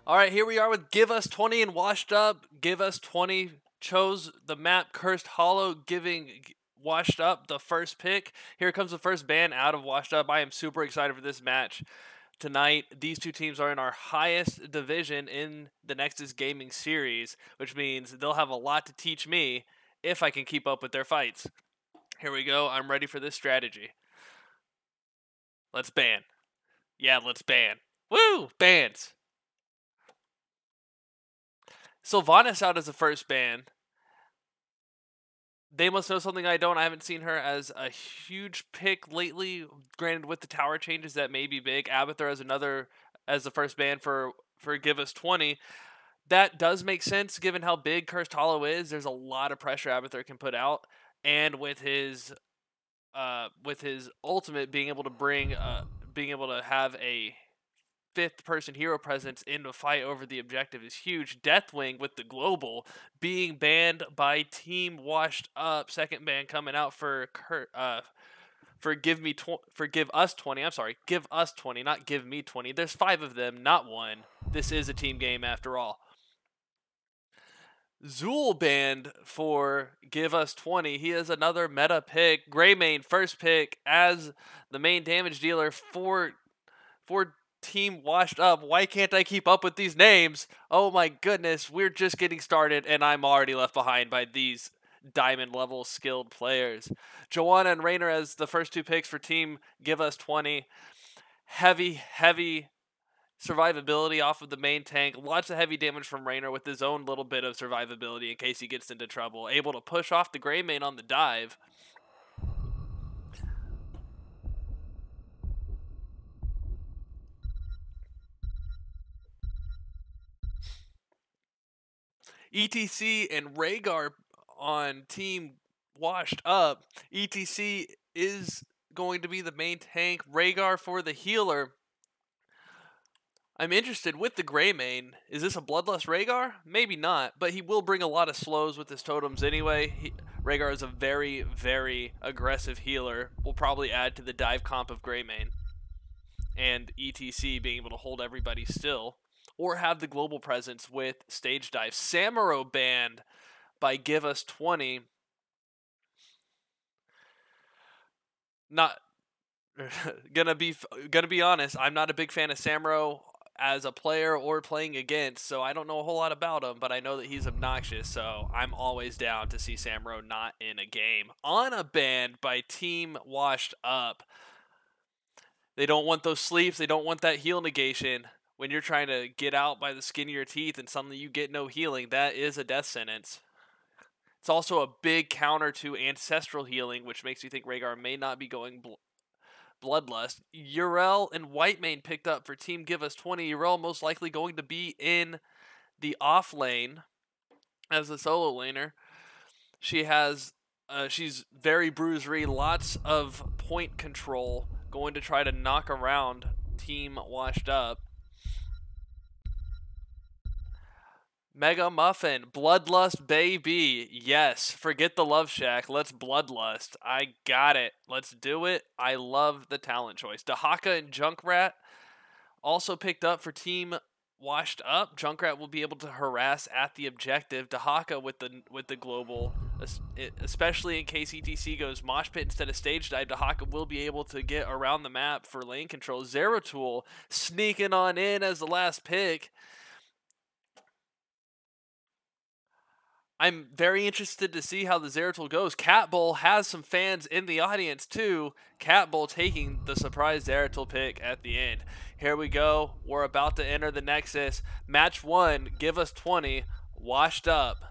All right, here we are with Give Us 20 and Washed Up. Give Us 20 chose the map Cursed Hollow, giving Washed Up the first pick. Here comes the first ban out of Washed Up. I am super excited for this match tonight. These two teams are in our highest division in the Nexus Gaming series, which means they'll have a lot to teach me if I can keep up with their fights. Here we go. I'm ready for this strategy. Let's ban. Yeah, let's ban. Woo! Bans. Sylvanas out as the first ban. They must know something I don't. I haven't seen her as a huge pick lately. Granted, with the tower changes, that may be big. Abathur as the first ban for Give Us 20. That does make sense given how big Cursed Hollow is. There's a lot of pressure Abathur can put out, and with his ultimate being able to have a fifth person hero presence in the fight over the objective is huge. Deathwing with the global being banned by Team Washed Up. Second ban coming out for Give Us 20. I'm sorry, Give Us 20, not Give Me 20. There's 5 of them, not one. This is a team game after all. Zool banned for Give Us 20. He is another meta pick. Greymane first pick as the main damage dealer for Team Washed Up. Why can't I keep up with these names? Oh my goodness, we're just getting started and I'm already left behind by these diamond level skilled players. Joanna and Raynor as the first 2 picks for Team Give Us 20. Heavy survivability off of the main tank. Lots of heavy damage from Raynor with his own little bit of survivability in case he gets into trouble. Able to push off the Greymane on the dive. ETC and Rhaegar on Team Washed Up. ETC is going to be the main tank. Rhaegar for the healer. I'm interested with the Greymane. Is this a Bloodlust Rhaegar? Maybe not, but he will bring a lot of slows with his totems anyway. Rhaegar is a very, very aggressive healer. Will probably add to the dive comp of Greymane. And ETC being able to hold everybody still. Or have the global presence with stage dive. Samuro banned by Give Us 20. Not gonna be honest, I'm not a big fan of Samuro as a player or playing against, so I don't know a whole lot about him, but I know that he's obnoxious, so I'm always down to see Samuro not in a game. Ana banned by Team Washed Up. They don't want those sleeps, they don't want that heal negation. When you're trying to get out by the skin of your teeth and suddenly you get no healing, that is a death sentence. It's also a big counter to ancestral healing, which makes you think Rhaegar may not be going Bloodlust. Yrel and Whitemane picked up for Team Give Us 20. Yrel most likely going to be in the off lane as a solo laner. She's very bruisery, lots of point control, going to try to knock around Team Washed Up. Mega Muffin, Bloodlust baby. Yes, forget the Love Shack. Let's Bloodlust. I got it. Let's do it. I love the talent choice. Dahaka and Junkrat also picked up for Team Washed Up. Junkrat will be able to harass at the objective. Dahaka with the global, especially in case ETC goes Mosh Pit instead of Stage Dive. Dahaka will be able to get around the map for lane control. Zeratul sneaking on in as the last pick. I'm very interested to see how the Zeratul goes. Catbull has some fans in the audience too. Catbull taking the surprise Zeratul pick at the end. Here we go. We're about to enter the Nexus. Match 1, Give Us 20, Washed Up.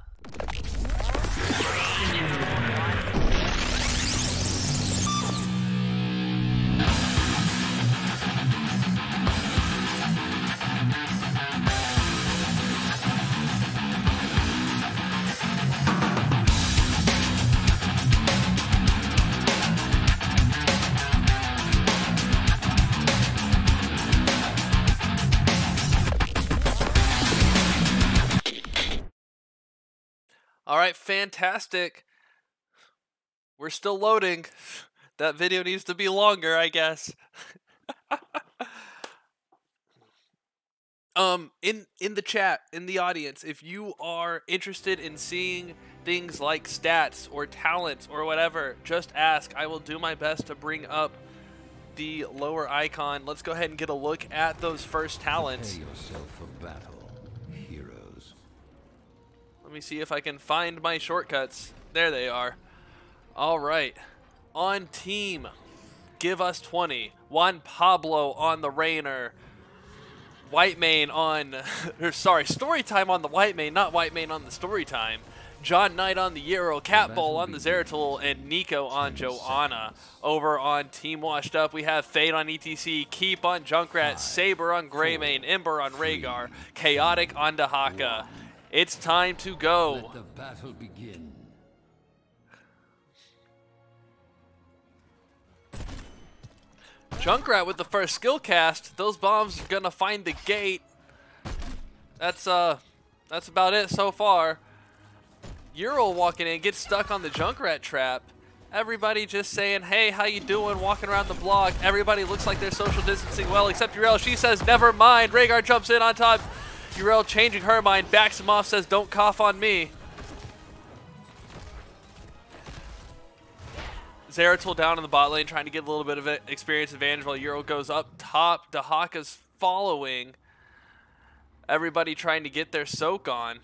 All right, fantastic. We're still loading. That video needs to be longer, I guess. In the chat, in the audience, if you are interested in seeing things like stats or talents or whatever, just ask. I will do my best to bring up the lower icon. Let's go ahead and get a look at those first talents. Prepare yourself for battle, heroes. Let me see if I can find my shortcuts. There they are. All right. On team, give us 20. Juan Pablo on the Rainer. White Mane on, or sorry, story time on the White Mane, not White Mane on the story time. John Knight on the Euro, Catbull on the Zeratul, and Nico on Joanna. Over on Team Washed Up, we have Fade on ETC, Keep on Junkrat, Saber on Greymane, Ember on Rhaegar, Chaotic on Dahaka. It's time to go. Let the battle begin. Junkrat with the first skill cast. Those bombs are gonna find the gate. That's about it so far. Ural walking in, gets stuck on the Junkrat trap. Everybody just saying, hey, how you doing? Walking around the block. Everybody looks like they're social distancing well, except Urel. She says, never mind. Rhaegar jumps in on top. Urel changing her mind, backs him off, says, don't cough on me. Zeratul down in the bot lane, trying to get a little bit of experience advantage while Euro goes up top. Dahaka's following. Everybody trying to get their soak on.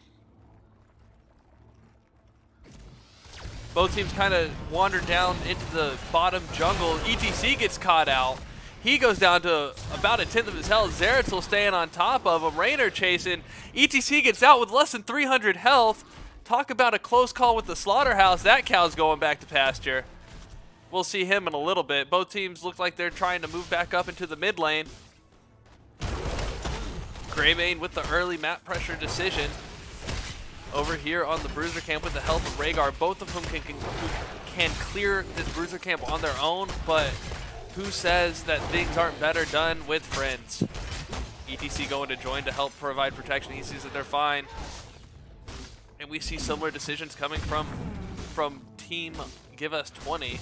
Both teams kind of wander down into the bottom jungle. ETC gets caught out. He goes down to about 1/10 of his health. Zeratul staying on top of him. Rainer chasing. ETC gets out with less than 300 health. Talk about a close call with the slaughterhouse. That cow's going back to pasture. We'll see him in a little bit. Both teams look like they're trying to move back up into the mid lane. Greymane with the early map pressure decision. Over here on the Bruiser camp with the help of Rhaegar. Both of whom can clear this Bruiser camp on their own, but who says that things aren't better done with friends? ETC going to join to help provide protection. He sees that they're fine. And we see similar decisions coming from Team Give Us 20.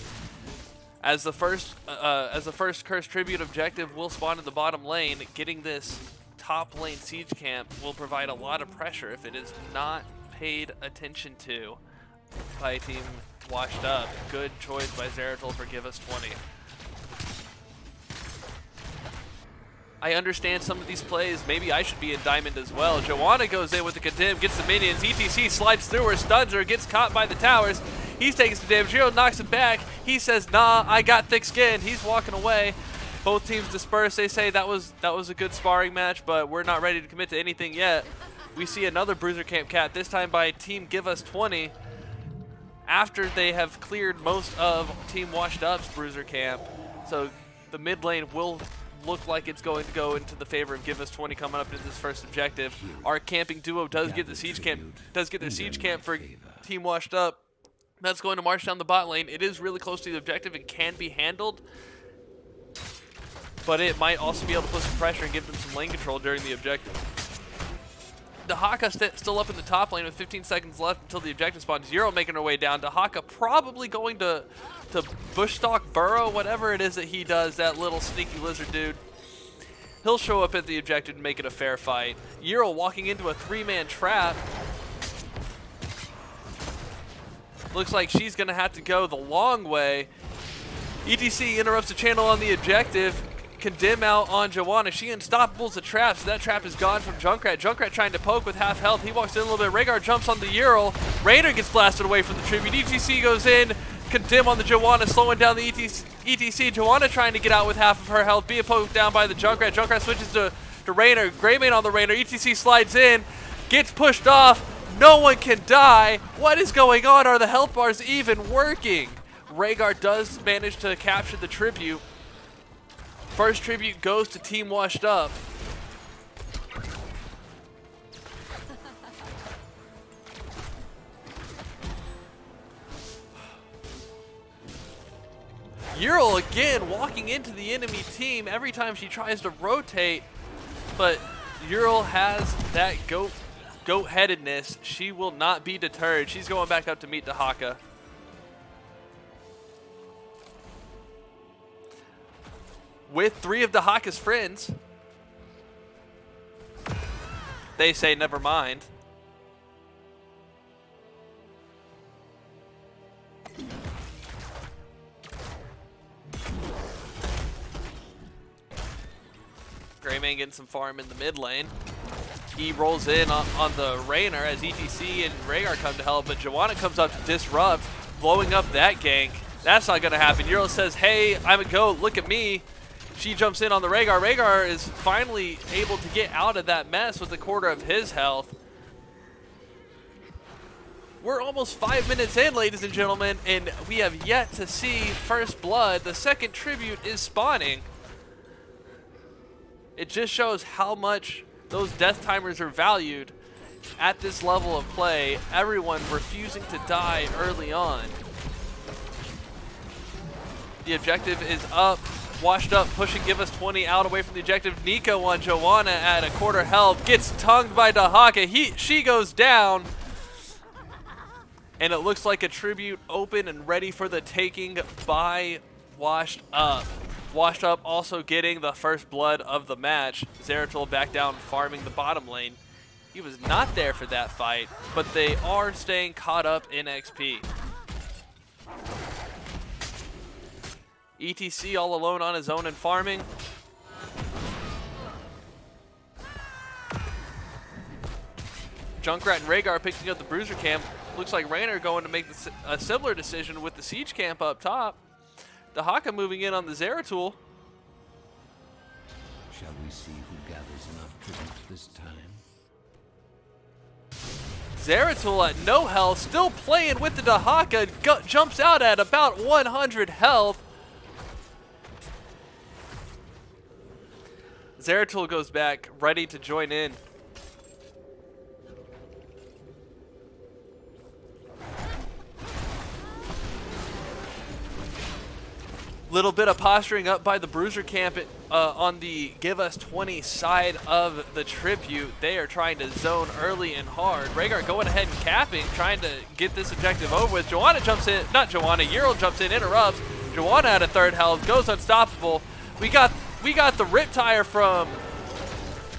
As the first Cursed Tribute objective will spawn in the bottom lane, getting this top lane siege camp will provide a lot of pressure if it is not paid attention to by Team Washed Up. Good choice by Zeratul for Give Us 20. I understand some of these plays. Maybe I should be in Diamond as well. Joanna goes in with the Condemn, gets the minions. ETC slides through her, stuns her, gets caught by the towers. He's taking some damage. Zero knocks him back. He says, nah, I got thick skin. He's walking away. Both teams disperse. They say that was a good sparring match, but we're not ready to commit to anything yet. We see another Bruiser Camp Cat, this time by Team Give Us 20, after they have cleared most of Team Washed Up's Bruiser Camp. So the mid lane will look like it's going to go into the favor of Give Us 20 coming up into this first objective. Our camping duo does get the siege camp for Team Washed Up. That's going to march down the bot lane. It is really close to the objective and can be handled, but it might also be able to put some pressure and give them some lane control during the objective. Dahaka still up in the top lane with 15 seconds left until the objective spawn. Zero making her way down. Dahaka probably going to bush stalk burrow, whatever it is that he does, that little sneaky lizard dude. He'll show up at the objective and make it a fair fight. Euro walking into a 3-man trap. Looks like she's going to have to go the long way. ETC interrupts the channel on the objective. Condemn out on Joanna. She unstoppables the trap, so that trap is gone from Junkrat. Junkrat trying to poke with half health. He walks in a little bit. Rhaegar jumps on the Ural. Rainer gets blasted away from the tribute. ETC goes in. Condemn on the Joanna, slowing down the ETC. Joanna trying to get out with half of her health, being poked down by the Junkrat. Junkrat switches to Rainer. Greymane on the Rainer. ETC slides in, gets pushed off. No one can die. What is going on? Are the health bars even working? Rhaegar does manage to capture the tribute. First tribute goes to Team Washed Up. Ural again walking into the enemy team every time she tries to rotate, but Ural has that goat-headedness. She will not be deterred. She's going back up to meet Dahaka. With 3 of Dahaka's friends. They say never mind. Greymane getting some farm in the mid lane. He rolls in on the Raynor as ETC and Rhaegar come to help, but Joanna comes up to disrupt, blowing up that gank. That's not going to happen. Euro says, hey, I'm a goat, look at me. She jumps in on the Rhaegar. Rhaegar is finally able to get out of that mess with a quarter of his health. We're almost 5 minutes in, ladies and gentlemen, and we have yet to see first blood. The second tribute is spawning. It just shows how much those death timers are valued at this level of play. Everyone refusing to die early on. The objective is up. Washed up, pushing Give Us 20 out away from the objective. Nico on Joanna at a quarter health. Gets tongued by Dahaka. She goes down. And it looks like a tribute open and ready for the taking by Washed Up. Washed Up also getting the first blood of the match. Zeratul back down farming the bottom lane. He was not there for that fight, but they are staying caught up in XP. ETC all alone on his own and farming. Junkrat and Rhaegar picking up the Bruiser camp. Looks like Raynor going to make a similar decision with the Siege camp up top. Dahaka moving in on the Zeratul. Shall we see who gathers enough tribute this time? Zeratul at no health, still playing with the Dahaka. Jumps out at about 100 health. Zeratul goes back, ready to join in. Little bit of posturing up by the Bruiser camp on the Give Us 20 side of the tribute. They are trying to zone early and hard. Rhaegar going ahead and capping, trying to get this objective over with. Joanna jumps in, not Joanna, Ural jumps in, interrupts. Joanna at a third health, goes unstoppable. We got the Rip Tire from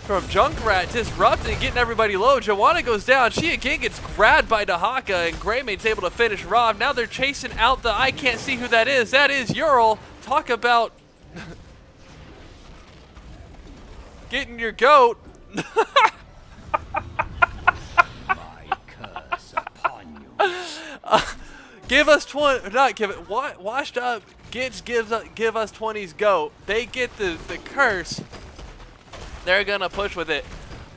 Junkrat disrupting, getting everybody low. Joanna goes down. She again gets grabbed by Dahaka, and Greymane's able to finish Rob. Now they're chasing out the I can't see who that is. That is Ural. Talk about getting your goat. My curse upon you. Give Us 20, not give it. Washed Up gives Give Us 20's goat. They get the curse. They're gonna push with it.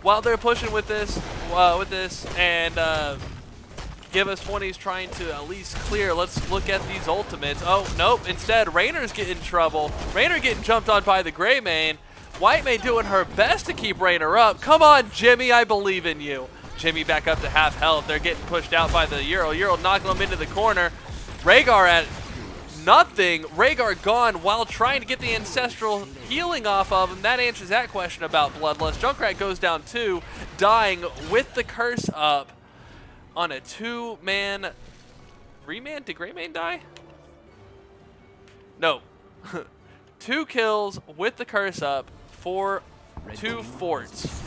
While they're pushing with this, and Give Us 20's trying to at least clear. Let's look at these ultimates. Oh nope! Instead, Raynor's getting in trouble. Raynor getting jumped on by the Greymane. Whitemane doing her best to keep Raynor up. Come on, Jimmy, I believe in you. Jimmy back up to half health. They're getting pushed out by the Ural. Ural knocking them into the corner. Rhaegar at nothing. Rhaegar gone while trying to get the ancestral healing off of him. That answers that question about Bloodlust. Junkrat goes down too, dying with the curse up on a 2-man. 3-man? Did Greymane die? No. 2 kills with the curse up for 2 forts.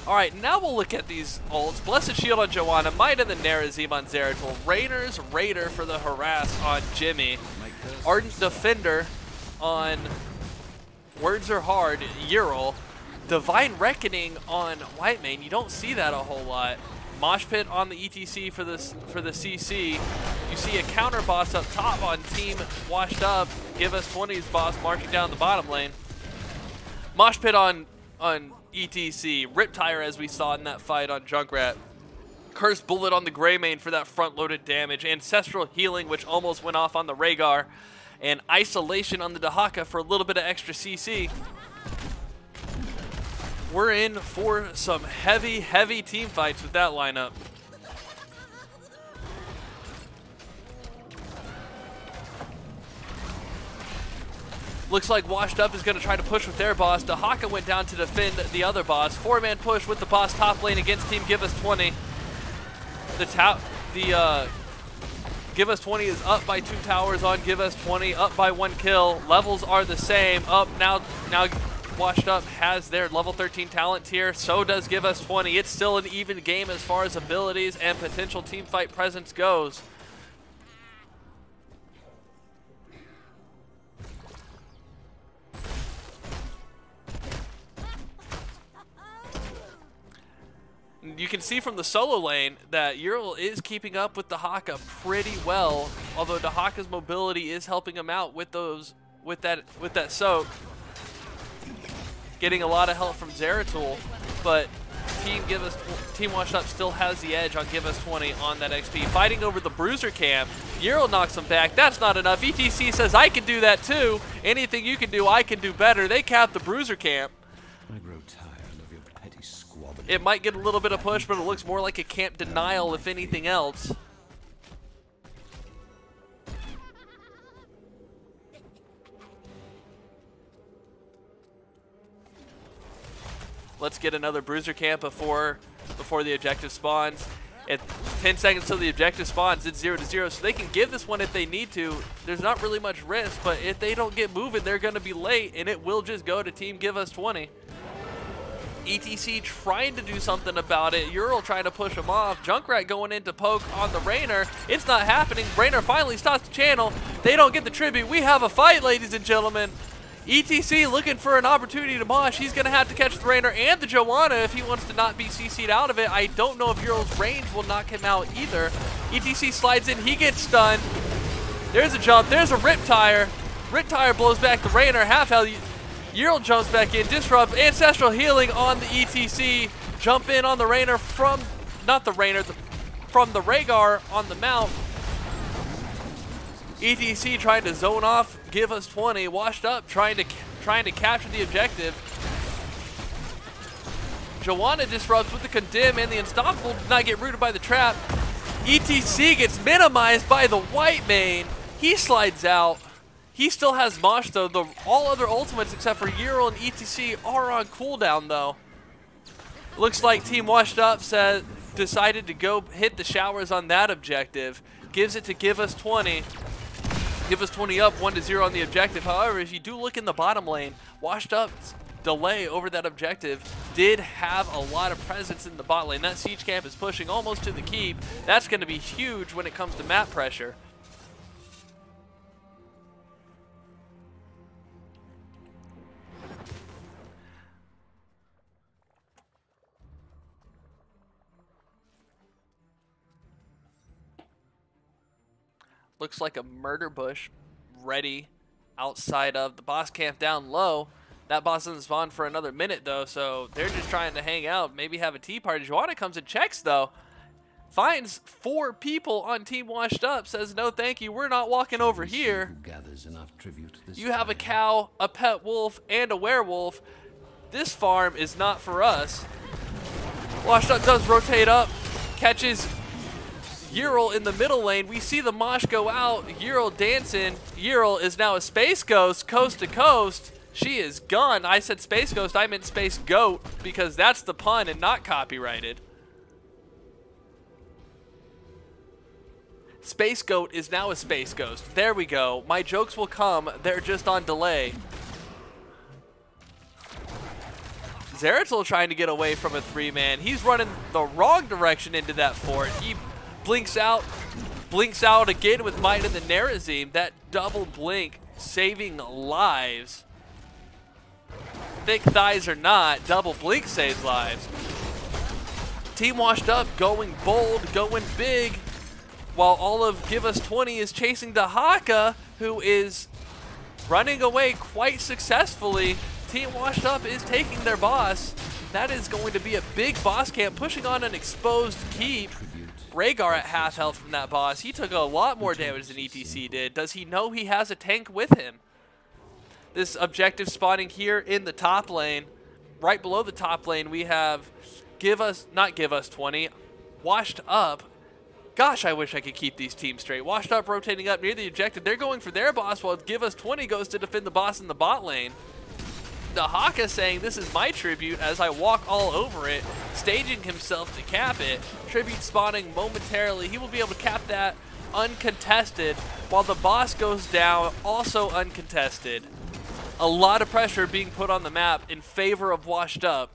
Alright, now we'll look at these ults. Blessed Shield on Joanna, Might of the Nerazim on Zeratul, Raynor's Raider for the Harass on Jimmy, Ardent Defender on Words Are Hard, Ural, Divine Reckoning on Whitemane. You don't see that a whole lot. Mosh Pit on the ETC for the CC. You see a counter boss up top on Team Washed Up. Give Us 20's boss marching down the bottom lane. Mosh Pit on ETC. Rip Tire as we saw in that fight on Junkrat. Curse Bullet on the Greymane for that front-loaded damage. Ancestral Healing, which almost went off on the Rhaegar. And Isolation on the Dahaka for a little bit of extra CC. We're in for some heavy, heavy team fights with that lineup. Looks like Washed Up is going to try to push with their boss. Dahaka went down to defend the other boss. 4-man push with the boss top lane against Team Give Us 20. Give Us 20 is up by 2 towers on Give Us 20, up by 1 kill. Levels are the same. Up now Washed Up has their level 13 talent tier. So does Give Us 20. It's still an even game as far as abilities and potential team fight presence goes. You can see from the solo lane that Ural is keeping up with the Haka pretty well, although the Haka's mobility is helping him out with that soak. Getting a lot of help from Zeratul, but Team Washed Up still has the edge on Give Us 20 on that XP. Fighting over the Bruiser camp, Ural knocks him back. That's not enough. ETC says, I can do that too. Anything you can do, I can do better. They cap the Bruiser camp. I grow tired of your petty squabbling. It might get a little bit of push, but it looks more like a camp denial if anything else. Let's get another Bruiser camp before the objective spawns. At 10 seconds till the objective spawns, it's 0-0, so they can give this one if they need to. There's not really much risk, but if they don't get moving, they're going to be late, and it will just go to Team Give Us 20. ETC trying to do something about it. Ural trying to push him off. Junkrat going in to poke on the Raynor. It's not happening. Raynor finally stops the channel. They don't get the tribute. We have a fight, ladies and gentlemen. ETC looking for an opportunity to mosh. He's going to have to catch the Raynor and the Joanna if he wants to not be CC'd out of it. I don't know if Ural's range will knock him out either. ETC slides in. He gets stunned. There's a jump. There's a Riptire. Riptire blows back the Raynor. Half health. Ural jumps back in. Disrupt. Ancestral healing on the ETC. Jump in on the Raynor from, not the Raynor, from the Rhaegar on the mount. ETC trying to zone off, Give Us 20. Washed Up trying to capture the objective. Joanna disrupts with the Condemn, and the Unstoppable did not get rooted by the trap. ETC gets minimized by the White Mane. He slides out. He still has Mosh though. All other ultimates except for Ural and ETC are on cooldown though. Looks like Team Washed Up decided to go hit the showers on that objective. Gives it to Give Us 20. Give Us 20 up 1-0 on the objective. However, if you do look in the bottom lane, Washed Up's delay over that objective did have a lot of presence in the bot lane. That siege camp is pushing almost to the keep. That's going to be huge when it comes to map pressure. Looks like a murder bush ready outside of the boss camp down low. That boss doesn't spawn for another minute though, so they're just trying to hang out, maybe have a tea party. Joanna comes and checks though. Finds 4 people on Team Washed Up, says no thank you, we're not walking over here. You have a cow, a pet wolf, and a werewolf. This farm is not for us. Washed Up does rotate up, catches Ural in the middle lane. We see the mosh go out. Ural dancing. Ural is now a Space Ghost, coast to coast. She is gone. I said Space Ghost, I meant Space Goat because that's the pun and not copyrighted. Space Goat is now a Space Ghost. There we go. My jokes will come. They're just on delay. Zeratul trying to get away from a 3-man. He's running the wrong direction into that fort. He blinks out again with Might of the Nerazim. That double blink saving lives. Thick thighs or not, double blink saves lives. Team Washed Up going bold, going big, while all of Give Us 20 is chasing the Haka, who is running away quite successfully. Team Washed Up is taking their boss. That is going to be a big boss camp, pushing on an exposed keep. Rhaegar at half health from that boss. He took a lot more damage than ETC did. Does he know he has a tank with him? This objective spawning here in the top lane. Right below the top lane, we have not Give Us 20, Washed Up. Gosh, I wish I could keep these teams straight. Washed Up rotating up near the objective. They're going for their boss while Give Us 20 goes to defend the boss in the bot lane. The Haka saying, this is my tribute as I walk all over it, staging himself to cap it. Tribute spawning momentarily. He will be able to cap that uncontested while the boss goes down, also uncontested. A lot of pressure being put on the map in favor of Washed Up,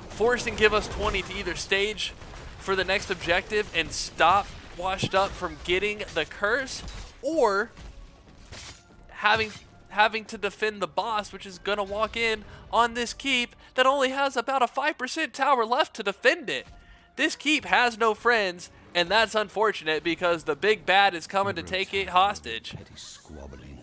forcing Give Us 20 to either stage for the next objective and stop Washed Up from getting the curse, or having to defend the boss, which is gonna walk in on this keep that only has about a 5% tower left to defend it. This keep has no friends, and that's unfortunate because the big bad is coming to take it hostage. Petty squabbling.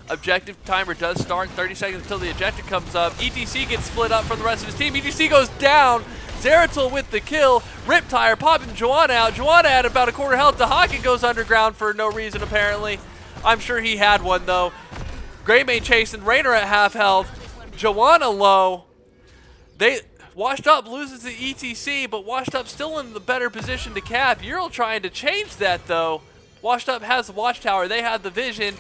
Objective timer does start, 30 seconds until the objective comes up. ETC gets split up from the rest of his team. ETC goes down. Zeratul with the kill. Riptire popping Joanna out. Joanna at about a quarter health. Dahaka goes underground for no reason apparently. I'm sure he had one though. Greymane chasing. Rainer at half health. Joanna low. Washed Up loses the ETC, but Washed Up still in the better position to cap. Ural trying to change that though. Washed Up has the watchtower. They have the vision.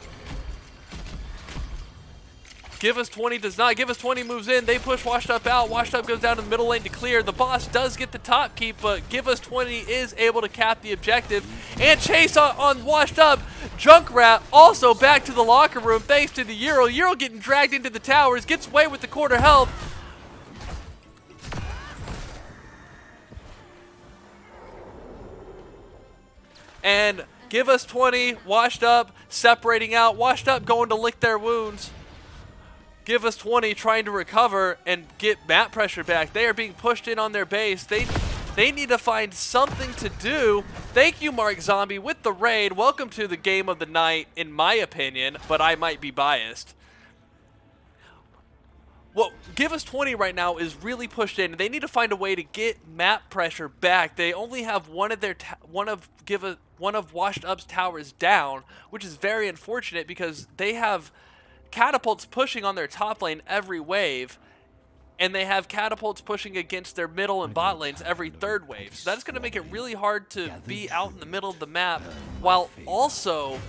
Give Us 20 does not. Give Us 20 moves in. They push Washed Up out. Washed Up goes down to the middle lane to clear. The boss does get the top keep, but Give Us 20 is able to cap the objective. And chase on Washed Up. Junkrat also back to the locker room thanks to the Ural. Ural getting dragged into the towers. Gets away with the quarter health. And Give Us 20, Washed Up, separating out. Washed Up going to lick their wounds. Give Us 20 trying to recover and get map pressure back. They are being pushed in on their base. They need to find something to do. Thank you, Mark Zombie, with the raid. Welcome to the game of the night, in my opinion, but I might be biased. What Give Us 20 right now is really pushed in. They need to find a way to get map pressure back. They only have one of Washed Up's towers down, which is very unfortunate because they have catapults pushing on their top lane every wave, and they have catapults pushing against their middle and bot lanes every third wave. So that's going to make it really hard to be out in the middle of the map while also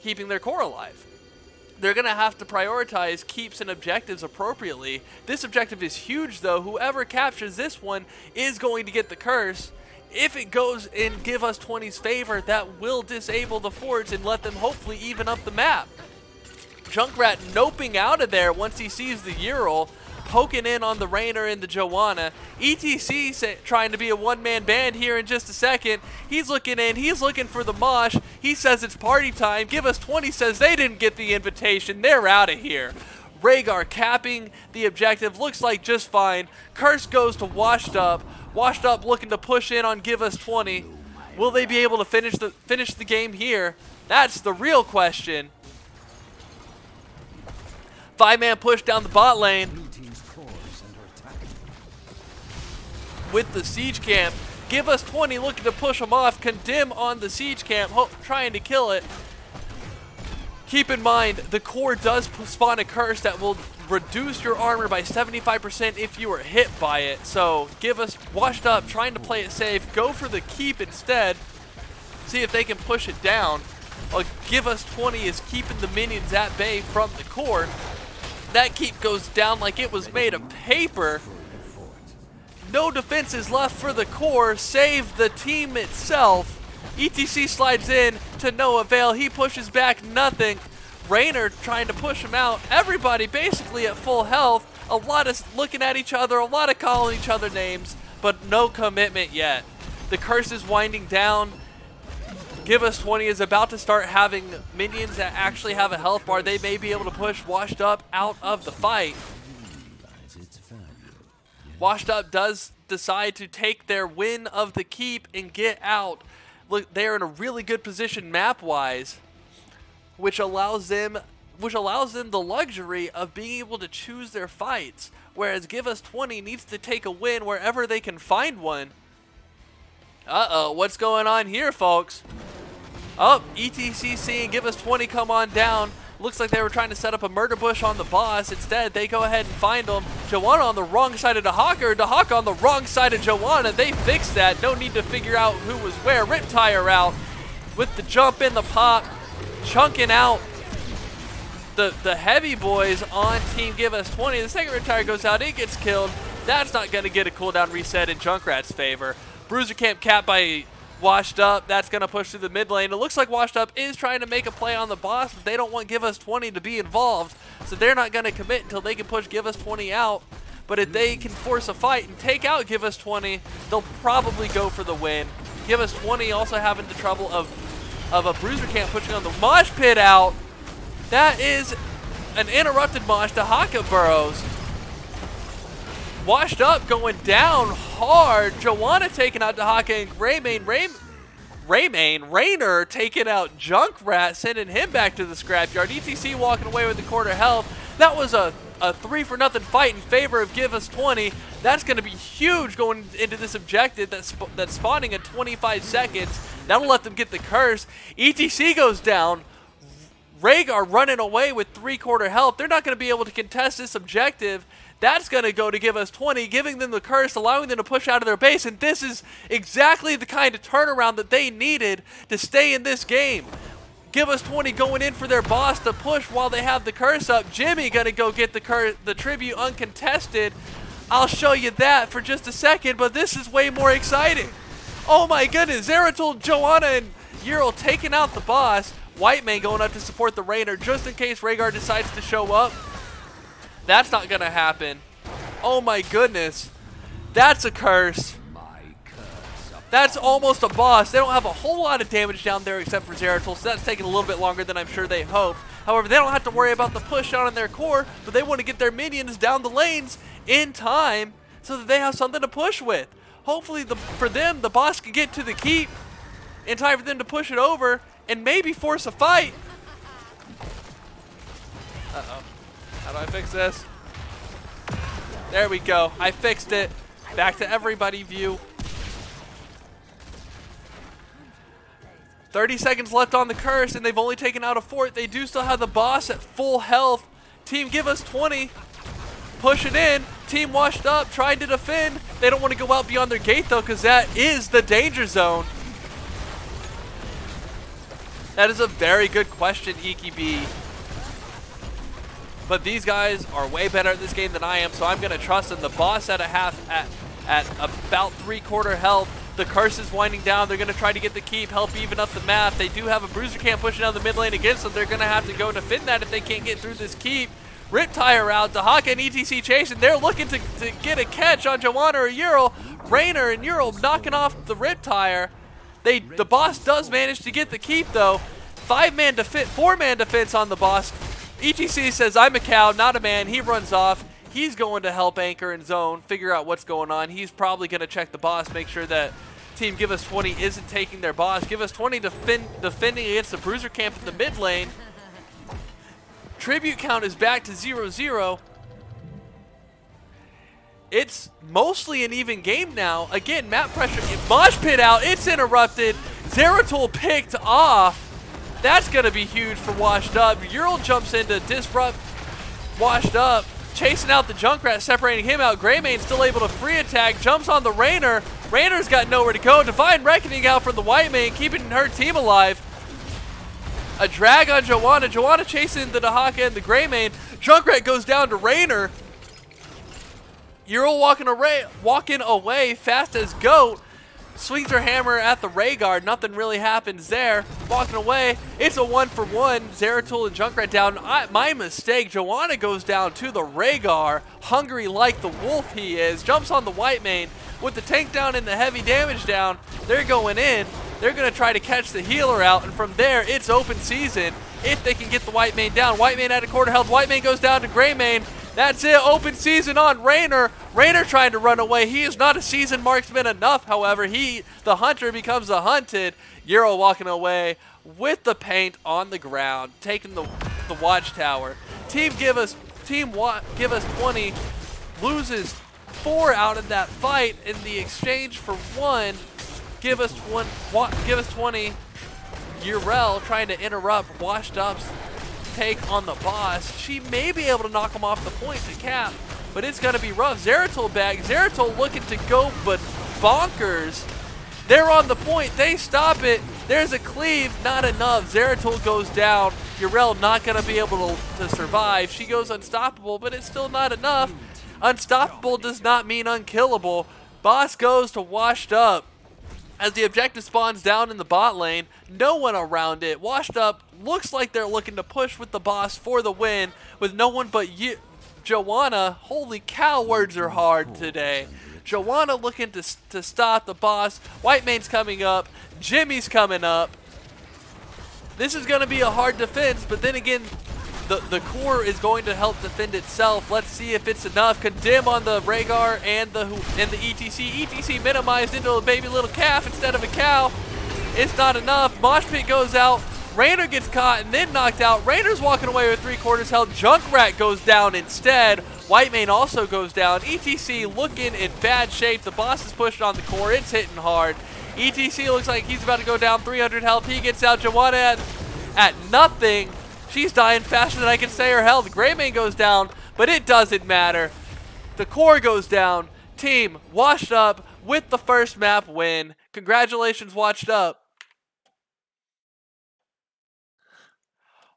keeping their core alive. They're going to have to prioritize keeps and objectives appropriately. This objective is huge though. Whoever captures this one is going to get the curse. If it goes in Give Us 20's favor, that will disable the forts and let them hopefully even up the map. Junkrat noping out of there once he sees the Ural, poking in on the Rainer and the Joanna. ETC trying to be a one-man band here in just a second. He's looking in. He's looking for the mosh. He says it's party time. Give Us 20 says they didn't get the invitation. They're out of here. Rhaegar capping the objective. Looks like just fine. Curse goes to Washed Up. Washed Up looking to push in on Give Us 20. Will they be able to finish the game here? That's the real question. 5-man push down the bot lane with the siege camp. Give Us 20 looking to push them off. Condemn on the siege camp, trying to kill it. Keep in mind, the core does spawn a curse that will reduce your armor by 75% if you are hit by it. So Give Us Washed Up trying to play it safe. Go for the keep instead. See if they can push it down. Give Us 20 is keeping the minions at bay from the core. That keep goes down like it was made of paper. No defenses left for the core, save the team itself. ETC slides in to no avail. He pushes back, nothing. Rainer trying to push him out. Everybody basically at full health. A lot of looking at each other, a lot of calling each other names, but no commitment yet. The curse is winding down. Give Us 20 is about to start having minions that actually have a health bar. They may be able to push Washed Up out of the fight. Washed Up does decide to take their win of the keep and get out. Look, they're in a really good position map-wise, which allows them the luxury of being able to choose their fights. Whereas Give Us 20 needs to take a win wherever they can find one. Uh-oh, what's going on here, folks? Oh, ETC seeing Give Us 20 come on down. Looks like they were trying to set up a murder bush on the boss. Instead, they go ahead and find him. Joanna on the wrong side of Dahaka. Dahaka on the wrong side of Joanna. They fixed that. No need to figure out who was where. Riptire out with the jump in the pop. Chunking out the heavy boys on Team Give Us 20. The second Riptire goes out. It gets killed. That's not going to get a cooldown reset in Junkrat's favor. Bruiser Camp capped by Washed Up, that's going to push through the mid lane. It looks like Washed Up is trying to make a play on the boss, but they don't want Give Us 20 to be involved, so they're not going to commit until they can push Give Us 20 out. But if they can force a fight and take out Give Us 20, they'll probably go for the win. Give Us 20 also having the trouble of a Bruiser Camp pushing on the Mosh Pit out. That is an interrupted mosh to Haka Burrows. Washed Up going down hard. Joanna taking out Dahaka and Rainer taking out Junkrat, sending him back to the scrapyard. ETC walking away with the quarter health. That was a 3-for-0 fight in favor of Give Us 20. That's going to be huge going into this objective that's spawning in 25 seconds. That'll let them get the curse. ETC goes down. Rhaegar running away with 3-quarter health. They're not going to be able to contest this objective. That's going to go to Give Us 20, giving them the curse, allowing them to push out of their base. And this is exactly the kind of turnaround that they needed to stay in this game. Give Us 20 going in for their boss to push while they have the curse up. Jimmy going to go get the tribute uncontested. I'll show you that for just a second, but this is way more exciting. Oh my goodness, Zeratul, Joanna, and Ural taking out the boss. Whitemane going up to support the Rainer just in case Rhaegar decides to show up. That's not going to happen. Oh my goodness. That's a curse. That's almost a boss. They don't have a whole lot of damage down there except for Zeratul, so that's taking a little bit longer than I'm sure they hoped. However, they don't have to worry about the push out on their core, but they want to get their minions down the lanes in time so that they have something to push with. Hopefully, for them, the boss can get to the keep in time for them to push it over and maybe force a fight. Uh-oh. How do I fix this? There we go. I fixed it. Back to everybody view. 30 seconds left on the curse, and they've only taken out a fort. They do still have the boss at full health. Team Give Us 20. Push it in. Team Washed Up trying to defend. They don't want to go out beyond their gate, though, because that is the danger zone. That is a very good question, EKB. But these guys are way better at this game than I am, so I'm going to trust them. The boss at about 3-quarter health. The curse is winding down. They're going to try to get the keep, help even up the map. They do have a Bruiser Camp pushing down the mid lane against them. They're going to have to go defend that if they can't get through this keep. Riptire out. Dahaka and ETC chasing. They're looking to get a catch on Joanna or Ural. Rainer and Ural knocking off the Riptire. The boss does manage to get the keep, though. 4-man defense on the boss. ETC says, I'm a cow, not a man. He runs off. He's going to help anchor and zone, figure out what's going on. He's probably going to check the boss, make sure that Team Give Us 20 isn't taking their boss. Give Us 20 defending against the Bruiser Camp in the mid lane. Tribute count is back to 0-0. It's mostly an even game now. Again, map pressure. Mosh Pit out. It's interrupted. Zeratul picked off. That's going to be huge for Washed Up. Ural jumps in to disrupt Washed Up. Chasing out the Junkrat, separating him out. Greymane still able to free attack. Jumps on the Rainer. Rainer's got nowhere to go. Divine Reckoning out from the Whitemane, keeping her team alive. A drag on Joanna. Joanna chasing the Dahaka and the Greymane. Junkrat goes down to Rainer. Ural walking away fast as goat. Swings her hammer at the Rhaegar. Nothing really happens there. Walking away. It's a 1-for-1. Zeratul and Junkrat down. My mistake. Joanna goes down to the Rhaegar. Hungry like the wolf he is. Jumps on the Whitemane. With the tank down and the heavy damage down, they're going in. They're going to try to catch the healer out. And from there, it's open season. If they can get the Whitemane down. Whitemane at a quarter health. Whitemane goes down to Greymane. That's it. Open season on Rainer. Rainer trying to run away. He is not a seasoned marksman enough, however. The hunter becomes a hunted. Ural walking away with the paint on the ground, taking the watchtower. Team Give Us 20 loses 4 out of that fight in the exchange for 1. Give Us 20. Ural trying to interrupt Washed Up's take on the boss. She may be able to knock him off the point to cap, but it's going to be rough. Zeratul back. Zeratul looking to go, but bonkers. They're on the point. They stop it. There's a cleave. Not enough. Zeratul goes down. Ural not going to be able to survive. She goes unstoppable, but it's still not enough. Unstoppable does not mean unkillable. Boss goes to Washed Up. As the objective spawns down in the bot lane, no one around it. Washed Up looks like they're looking to push with the boss for the win with no one but Joanna. Holy cow, words are hard today. Joanna looking to stop the boss. Whitemane's coming up. Jimmy's coming up. This is going to be a hard defense, but then again, the core is going to help defend itself. Let's see if it's enough. Condemn on the Rhaegar and the ETC. ETC minimized into a baby little calf instead of a cow. It's not enough. Mosh Pit goes out. Raynor gets caught and then knocked out. Raynor's walking away with 3/4 health. Junkrat goes down instead. Whitemane also goes down. ETC looking in bad shape. The boss is pushed on the core. It's hitting hard. ETC looks like he's about to go down 300 health. He gets out. Joanna at nothing. She's dying faster than I can say her health. Greymane goes down, but it doesn't matter. The core goes down. Team Washed Up with the first map win. Congratulations, Washed Up.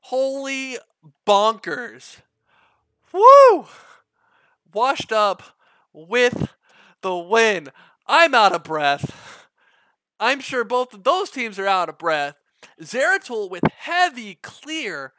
Holy bonkers. Woo! Washed Up with the win. I'm out of breath. I'm sure both of those teams are out of breath. Zeratul with heavy clear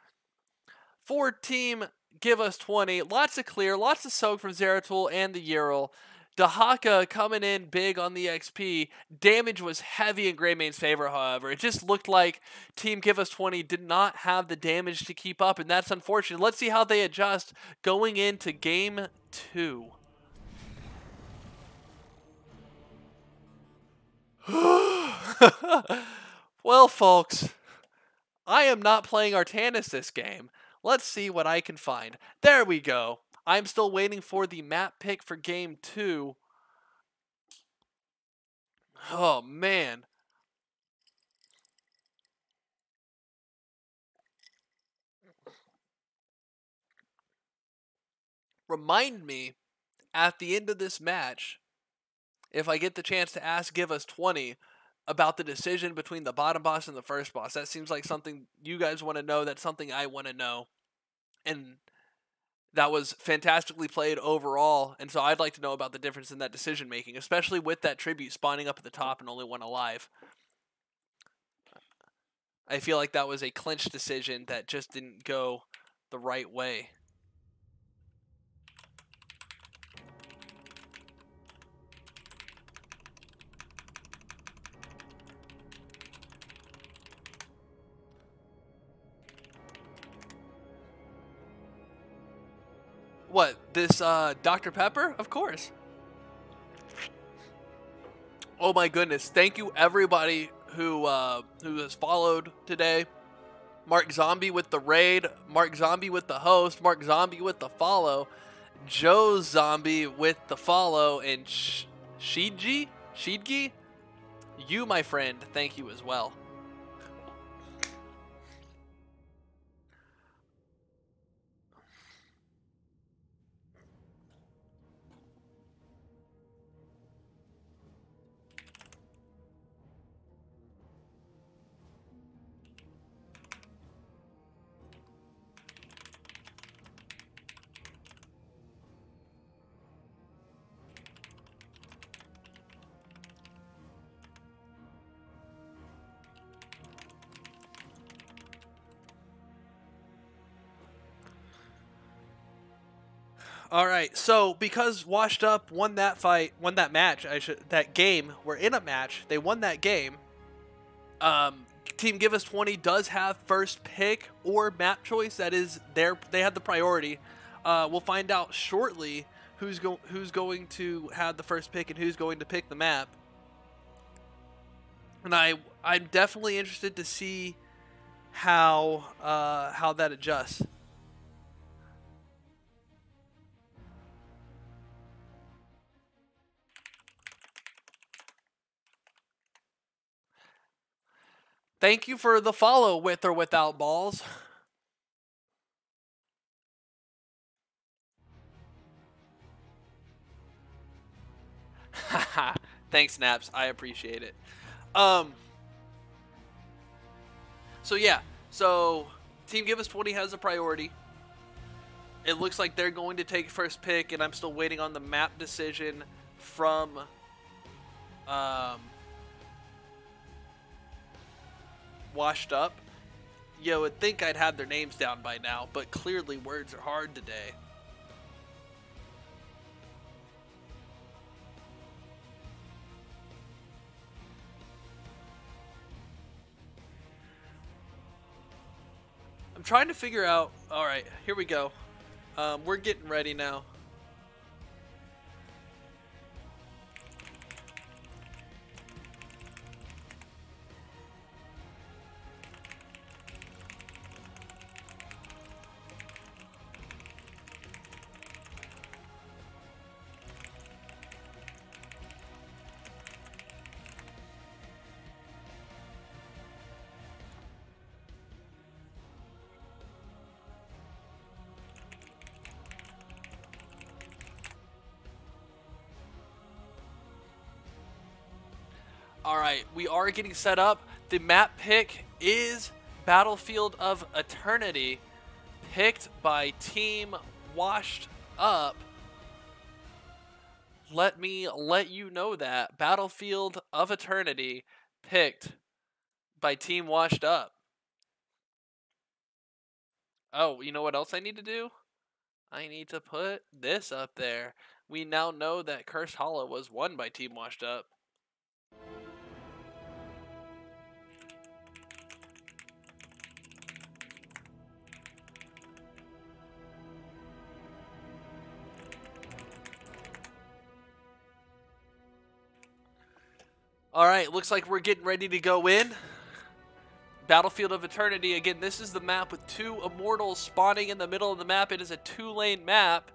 for Team Give Us 20. Lots of clear, lots of soak from Zeratul and the Ural. Dahaka coming in big on the XP. Damage was heavy in Greymane's favor, however. It just looked like Team Give Us 20 did not have the damage to keep up, and that's unfortunate. Let's see how they adjust going into Game 2. Well, folks, I am not playing Artanis this game. Let's see what I can find. There we go. I'm still waiting for the map pick for Game 2. Oh, man. Remind me at the end of this match, if I get the chance to ask Give Us 20 about the decision between the bottom boss and the first boss. That seems like something you guys want to know. That's something I want to know. And that was fantastically played overall. And so I'd like to know about the difference in that decision making, especially with that tribute spawning up at the top and only one alive. I feel like that was a clinched decision that just didn't go the right way. What, this Dr. Pepper? Of course. Oh my goodness. Thank you everybody who has followed today. Mark Zombie with the raid, Mark Zombie with the host, Mark Zombie with the follow, Joe Zombie with the follow, and Shidgi? You, my friend, thank you as well. All right, so because Washed Up won that match, that game, we're in a match, they won that game. Team Give Us 20 does have first pick or map choice. That is, they had the priority. We'll find out shortly who's going to have the first pick and who's going to pick the map. And I'm definitely interested to see how that adjusts. Thank you for the follow, with or without balls. Haha. Thanks, Naps. I appreciate it. So yeah. So Team Give Us 20 has a priority. It looks like they're going to take first pick, and I'm still waiting on the map decision from Washed Up, you would think I'd have their names down by now, but clearly words are hard today. I'm trying to figure out. All right, here we go. We're getting ready now. Alright, we are getting set up. The map pick is Battlefield of Eternity, picked by Team Washed Up. Let me let you know that. Battlefield of Eternity, picked by Team Washed Up. Oh, you know what else I need to do? I need to put this up there. We now know that Cursed Hollow was won by Team Washed Up. Alright, looks like we're getting ready to go in. Battlefield of Eternity. Again, this is the map with 2 immortals spawning in the middle of the map. It is a 2-lane map.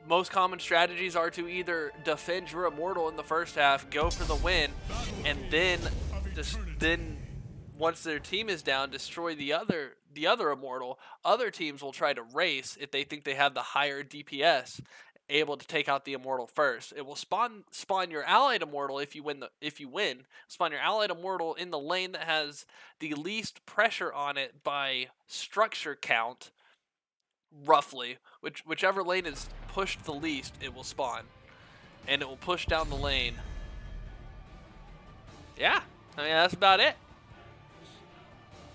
Most common strategies are to either defend your immortal in the first half, go for the win, and then once their team is down, destroy the other immortal. Other teams will try to race if they think they have the higher DPS, able to take out the immortal first. It will spawn your allied immortal if you win. Spawn your allied immortal in the lane that has the least pressure on it by structure count, roughly. Whichever lane is pushed the least, it will spawn, and it will push down the lane. Yeah, I mean that's about it.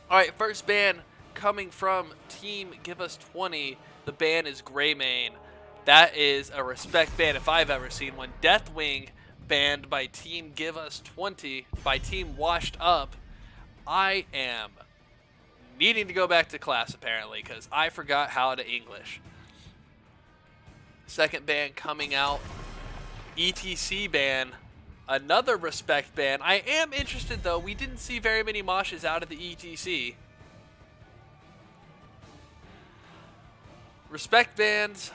All right, first ban coming from Team Give Us 20. The ban is Greymane. That is a respect ban if I've ever seen one. Deathwing banned by Team Give Us 20, by Team Washed Up. I am needing to go back to class apparently because I forgot how to English. Second ban coming out, ETC ban. Another respect ban. I am interested though. We didn't see very many moshes out of the ETC. Respect bans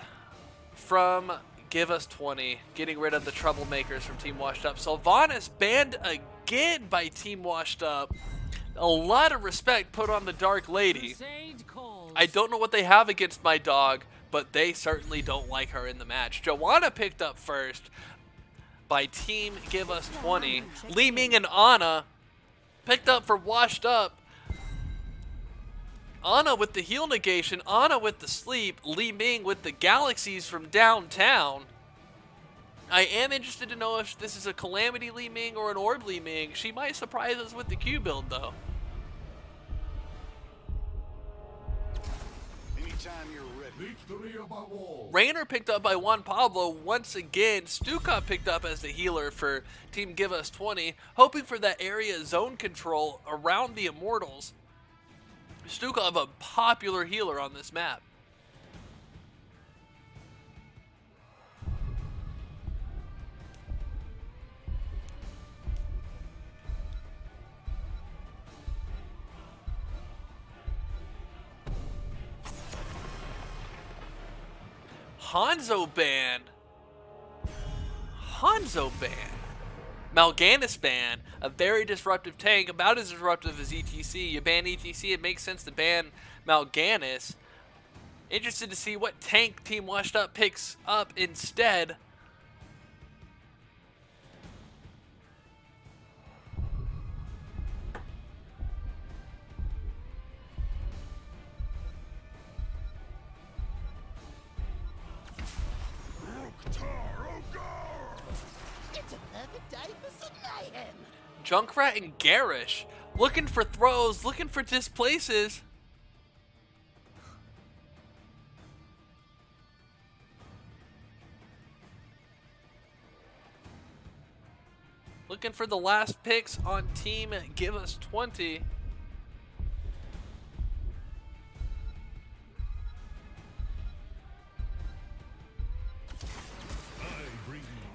from Give Us 20, getting rid of the troublemakers from Team Washed Up. Sylvanas banned again by Team Washed Up. A lot of respect put on the Dark Lady. I don't know what they have against my dog, but they certainly don't like her in the match. Joanna picked up first by Team Give Us 20. Li Ming and Ana picked up for Washed Up. Ana with the heal negation, Ana with the sleep, Li Ming with the galaxies from downtown. I am interested to know if this is a Calamity Li Ming or an Orb Li Ming. She might surprise us with the Q build though. Anytime you're ready. Victory above all. Rainer picked up by Juan Pablo once again. Stuka picked up as the healer for Team Give Us 20, hoping for that area zone control around the Immortals. Stuka, a popular healer on this map. Hanzo ban. Mal'Ganis ban. A very disruptive tank, about as disruptive as ETC. You ban ETC, it makes sense to ban Mal'Ganis. Interested to see what tank Team Washed Up picks up instead. It's a perfect day for some mayhem. Junkrat and Garish looking for throws, looking for displaces. Looking for the last picks on team Give Us 20.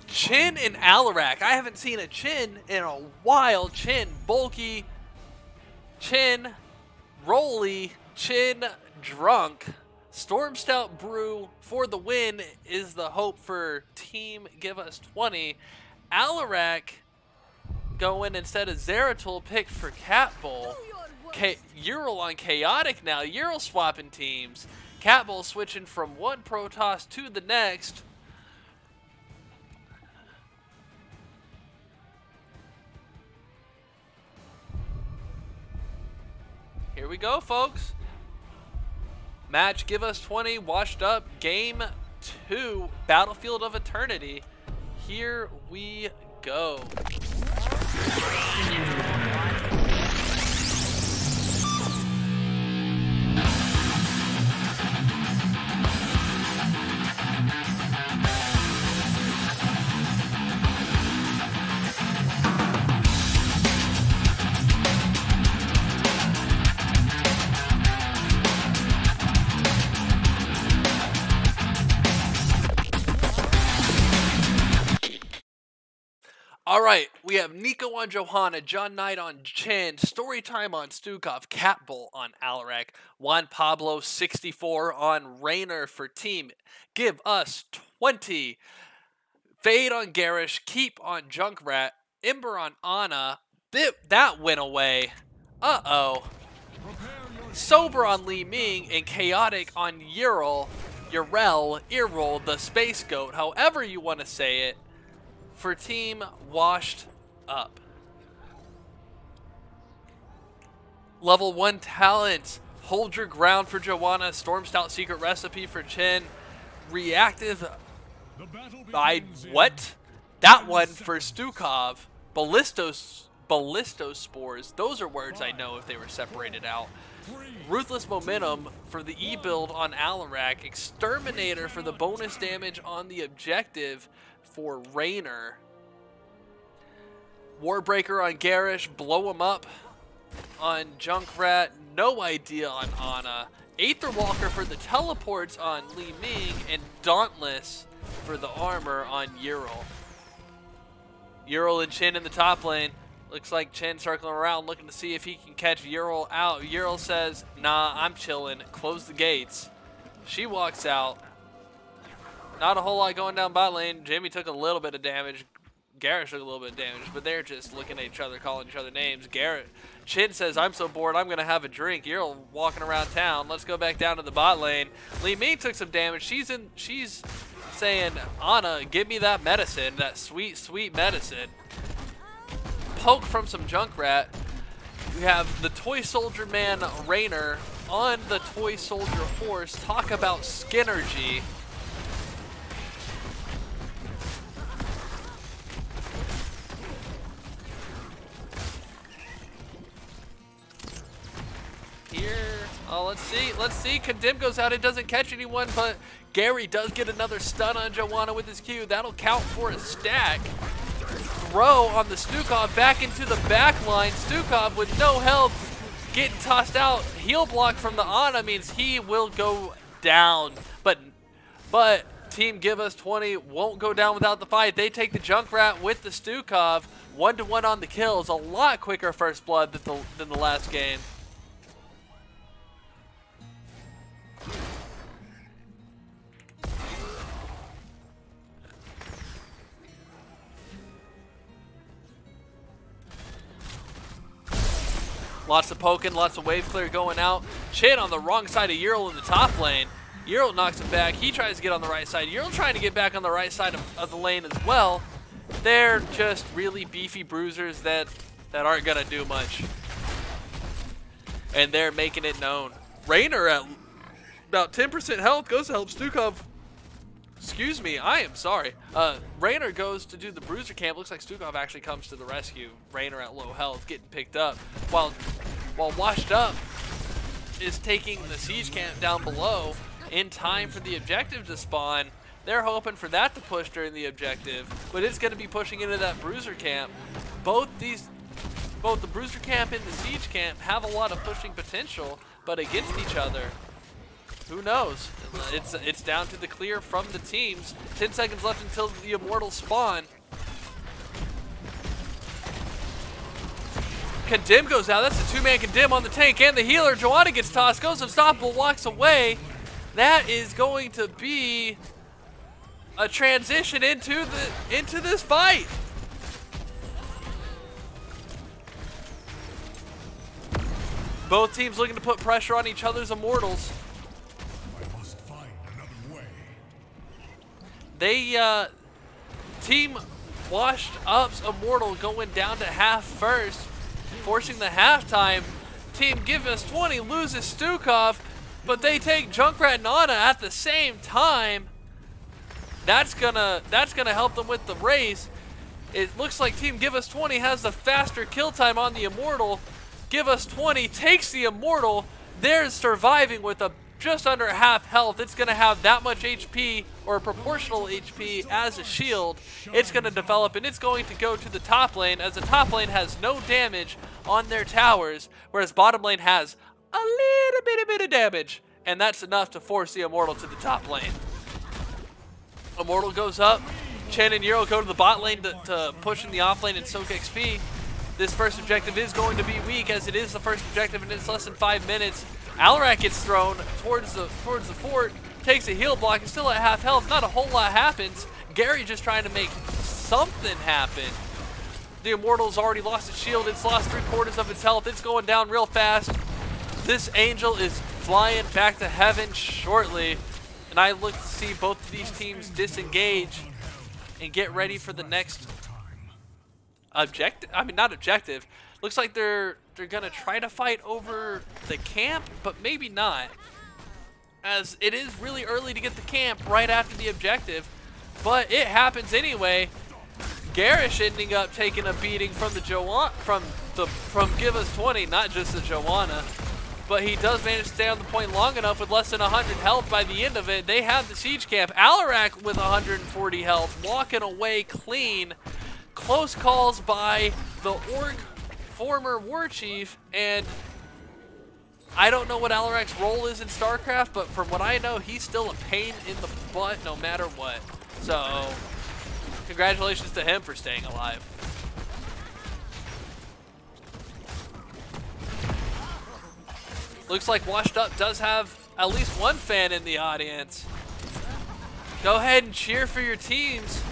Chin and Alarak. I haven't seen a Chin in a while. Chin, bulky. Chin, rolly. Chin, drunk. Storm Stout Brew for the win is the hope for team Give Us 20. Alarak going instead of Zeratul, picked for Cat Bowl. Ural on Chaotic now. Ural swapping teams. Cat Bowl switching from one Protoss to the next. Here we go, folks. Match Give Us 20 washed up. Game 2, Battlefield of Eternity. Here we go. All right, we have Nico on Johanna, John Knight on Chin, Storytime on Stukov, Cat Bull on Alarak, Juan Pablo 64 on Rainer for team Give Us 20, Fade on Garish, Keep on Junkrat, Ember on Ana. That went away. Uh-oh. Sober on Li Ming, and Chaotic on Ural, Irol, the Space Goat, however you want to say it, for team Washed Up. Level 1 talent, Hold Your Ground for Joanna, Storm Stout Secret Recipe for Chin, Reactive what? That one for Stukov, Ballistospores, those are words I know if they were separated out. Ruthless Momentum for the E-build on Alarak, Exterminator for the bonus damage on the objective for Rainer. Warbreaker on Garish, Blow Him Up on Junkrat, no idea on Ana. Aetherwalker for the teleports on Li Ming, and Dauntless for the armor on Ural. Ural and Chin in the top lane. Looks like Chin circling around looking to see if he can catch Ural out. Ural says, nah, I'm chilling. Close the gates. She walks out. Not a whole lot going down bot lane. Jimmy took a little bit of damage. Garish took a little bit of damage, but they're just looking at each other, calling each other names. Chin says, I'm so bored, I'm going to have a drink. Ural walking around town. Let's go back down to the bot lane. Li Ming took some damage. She's saying, Ana, give me that medicine, that sweet, sweet medicine. Poke from some Junkrat. We have the Toy Soldier Man Rainer on the Toy Soldier horse. Talk about Skinergy. Here, oh, let's see. Condemn goes out, it doesn't catch anyone, but Gary does get another stun on Joanna with his Q. That'll count for a stack. Throw on the Stukov back into the back line. Stukov with no health getting tossed out. Heal block from the Ana means he will go down. But team Give Us 20 won't go down without the fight. They take the Junkrat with the Stukov. 1-to-1 on the kills. A lot quicker first blood than the last game. Lots of poking, lots of wave clear going out. Chin on the wrong side of Ural in the top lane. Ural knocks him back. He tries to get on the right side. Ural trying to get back on the right side of the lane as well. They're just really beefy bruisers that aren't going to do much. And they're making it known. Rainer at about 10% health goes to help Stukov Excuse me, I am sorry. Raynor goes to do the bruiser camp. Looks like Stukov actually comes to the rescue. Raynor at low health, getting picked up. While Washed Up is taking the siege camp down below in time for the objective to spawn. They're hoping for that to push during the objective, but it's going to be pushing into that bruiser camp. Both the bruiser camp and the siege camp have a lot of pushing potential, but against each other, who knows? It's down to the clear from the teams. 10 seconds left until the Immortals spawn. Condemn goes out. That's a 2-man Condemn on the tank and the healer. Joanna gets tossed, goes unstoppable, walks away. That is going to be a transition into this fight. Both teams looking to put pressure on each other's Immortals. I must find another way. They, Team Washed Up's Immortal going down to half first, forcing the halftime. Team Give Us 20 loses Stukov, but they take Junkrat and Ana at the same time. That's gonna help them with the race. It looks like Team Give Us 20 has the faster kill time on the Immortal. Give Us 20 takes the Immortal. They're surviving with just under half health. It's going to have that much HP, or proportional HP, as a shield. It's going to develop, and it's going to go to the top lane, as the top lane has no damage on their towers, whereas bottom lane has a little bit of damage, and that's enough to force the Immortal to the top lane. Immortal goes up. Chen and Euro go to the bot lane to push in the off lane and soak XP. This first objective is going to be weak, as it is the first objective and it's less than 5 minutes. Alarak gets thrown towards the fort, takes a heal block, is still at half health. Not a whole lot happens. Gary just trying to make something happen. The Immortal's already lost its shield. It's lost 3/4 of its health. It's going down real fast. This Angel is flying back to heaven shortly. And I look to see both of these teams disengage and get ready for the next objective. I mean, not objective. Looks like they're gonna try to fight over the camp, but maybe not, as it is really early to get the camp right after the objective. But it happens anyway. Garish ending up taking a beating from the from Give Us 20, not just the Joanna. But he does manage to stay on the point long enough with less than 100 health by the end of it. They have the siege camp. Alarak with 140 health, walking away clean. Close calls by the Orc former war chief, and I don't know what Alarak's role is in StarCraft, but from what I know, he's still a pain in the butt no matter what. So, congratulations to him for staying alive. Looks like Washed Up does have at least one fan in the audience. Go ahead and cheer for your teams.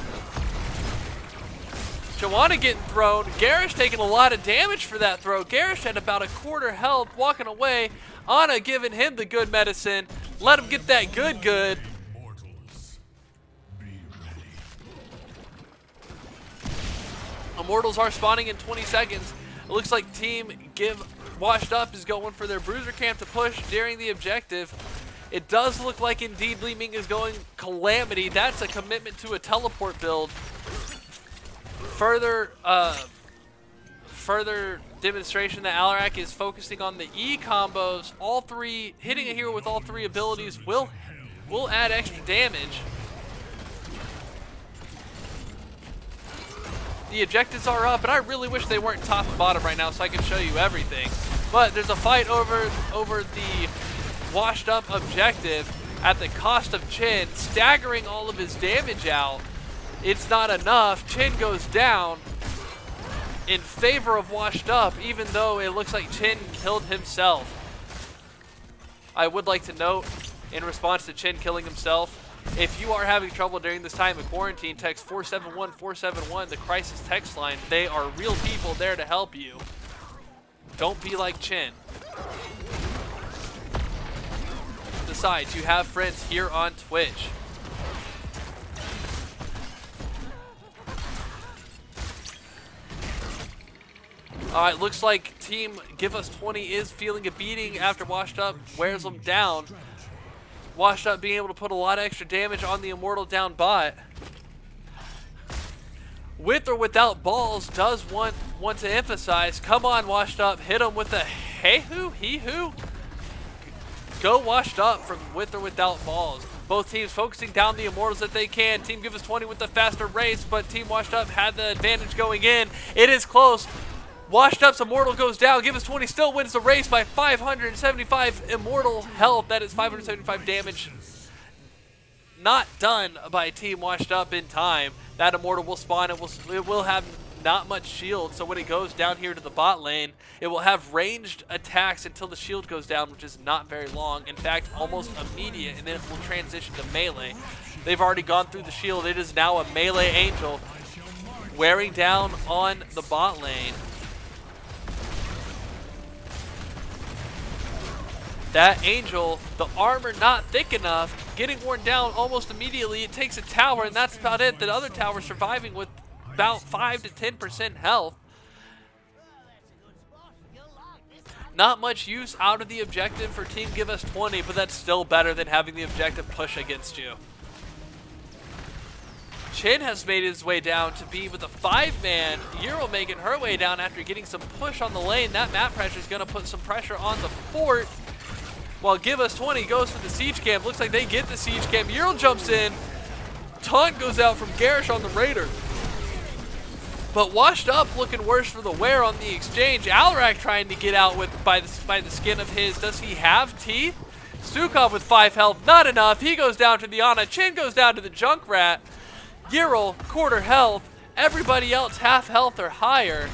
Joanna getting thrown. Garish taking a lot of damage for that throw. Garish had about 1/4 health, walking away. Ana giving him the good medicine. Let him get that good. Immortals are spawning in 20 seconds. It looks like Team Washed Up is going for their bruiser camp to push during the objective. It does look like indeed Li Ming is going Calamity. That's a commitment to a teleport build. Further demonstration that Alarak is focusing on the E combos. All three, hitting a hero with all three abilities will add extra damage. The objectives are up, and I really wish they weren't top and bottom right now so I could show you everything. But there's a fight over the Washed Up objective at the cost of Chen, staggering all of his damage out. It's not enough. Chen goes down in favor of Washed Up, even though it looks like Chen killed himself. I would like to note, in response to Chen killing himself, if you are having trouble during this time of quarantine, text 471-471, the crisis text line. They are real people there to help you. Don't be like Chen. Besides, you have friends here on Twitch. Alright, looks like Team Give Us 20 is feeling a beating after Washed Up wears them down. Washed Up being able to put a lot of extra damage on the Immortal down bot. With or without balls, does want to emphasize. Come on, Washed Up. Hit him with a hey-hoo, he-hoo. Go Washed Up from with or without balls. Both teams focusing down the Immortals that they can. Team Give Us 20 with the faster race, but Team Washed Up had the advantage going in. It is close. Washed Up's Immortal goes down. Give Us 20 still wins the race by 575 Immortal health. That is 575 damage. Not done by Team Washed Up in time. That Immortal will spawn. It will have not much shield, so when it goes down here to the bot lane, it will have ranged attacks until the shield goes down, which is not very long. In fact, almost immediate, and then it will transition to melee. They've already gone through the shield. It is now a melee Angel wearing down on the bot lane. That Angel, the armor not thick enough, getting worn down almost immediately. It takes a tower, and that's about it. The other tower surviving with about 5 to 10% health. Not much use out of the objective for Team Give Us 20, but that's still better than having the objective push against you. Chin has made his way down to be with a 5-man. Euro making her way down after getting some push on the lane. That map pressure is going to put some pressure on the fort. While Give Us 20 goes for the siege camp. Looks like they get the siege camp. Euro jumps in. Taunt goes out from Garish on the Raider. But Washed Up looking worse for the wear on the exchange. Alarak trying to get out with by the skin of his. Does he have teeth? Stukov with 5 health, not enough. He goes down to the Ana. Chin goes down to the Junkrat. Ural, quarter health. Everybody else half health or higher.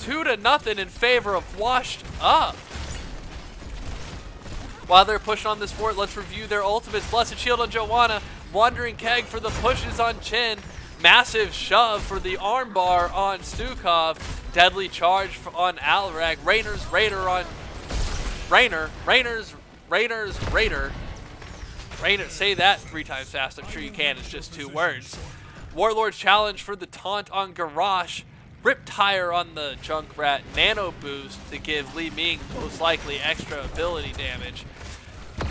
2-0 in favor of Washed Up. While they're pushing on this fort, let's review their ultimates. Blessed Shield on Joanna. Wandering Keg for the pushes on Chin. Massive shove for the armbar on Stukov. Deadly charge on Alarak. Rainer's Raider on Rainer's Raider. Rainer, say that 3 times fast. I'm sure you can. It's just 2 words. Warlord's challenge for the taunt on Garrosh. Rip Tire on the Junkrat. Nano boost to give Li Ming most likely extra ability damage.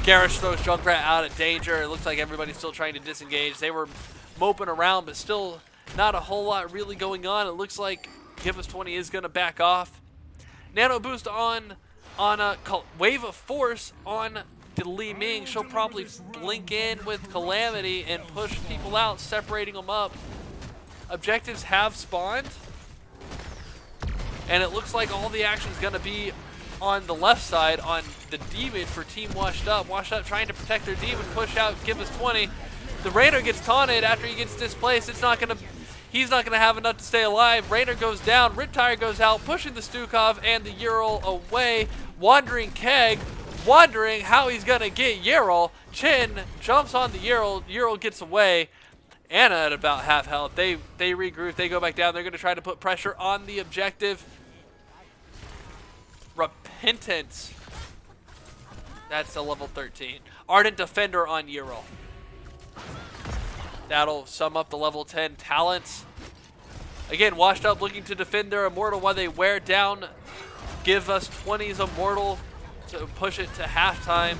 Garrosh throws Junkrat out of danger. It looks like everybody's still trying to disengage. They were moping around, but still not a whole lot really going on. It looks like Give Us 20 is going to back off. Nano boost on a Wave of Force on the Li Ming. She'll probably blink in with Calamity and push people out, separating them up. Objectives have spawned, and it looks like all the action is going to be on the left side on the Demon for Team Washed Up. Washed Up trying to protect their Demon, push out, Give Us 20. The Rainer gets taunted after he gets displaced. He's not gonna have enough to stay alive. Rainer goes down, Riptire goes out, pushing the Stukov and the Ural away. Wandering Keg, wondering how he's gonna get Ural. Chin jumps on the Ural, Ural gets away. Anna at about half health. They regroup, they go back down. They're gonna try to put pressure on the objective. Repentance. That's a level 13. Ardent Defender on Ural. That'll sum up the level 10 talents. Again, Washed Up looking to defend their Immortal while they wear down Give Us 20's Immortal to push it to halftime.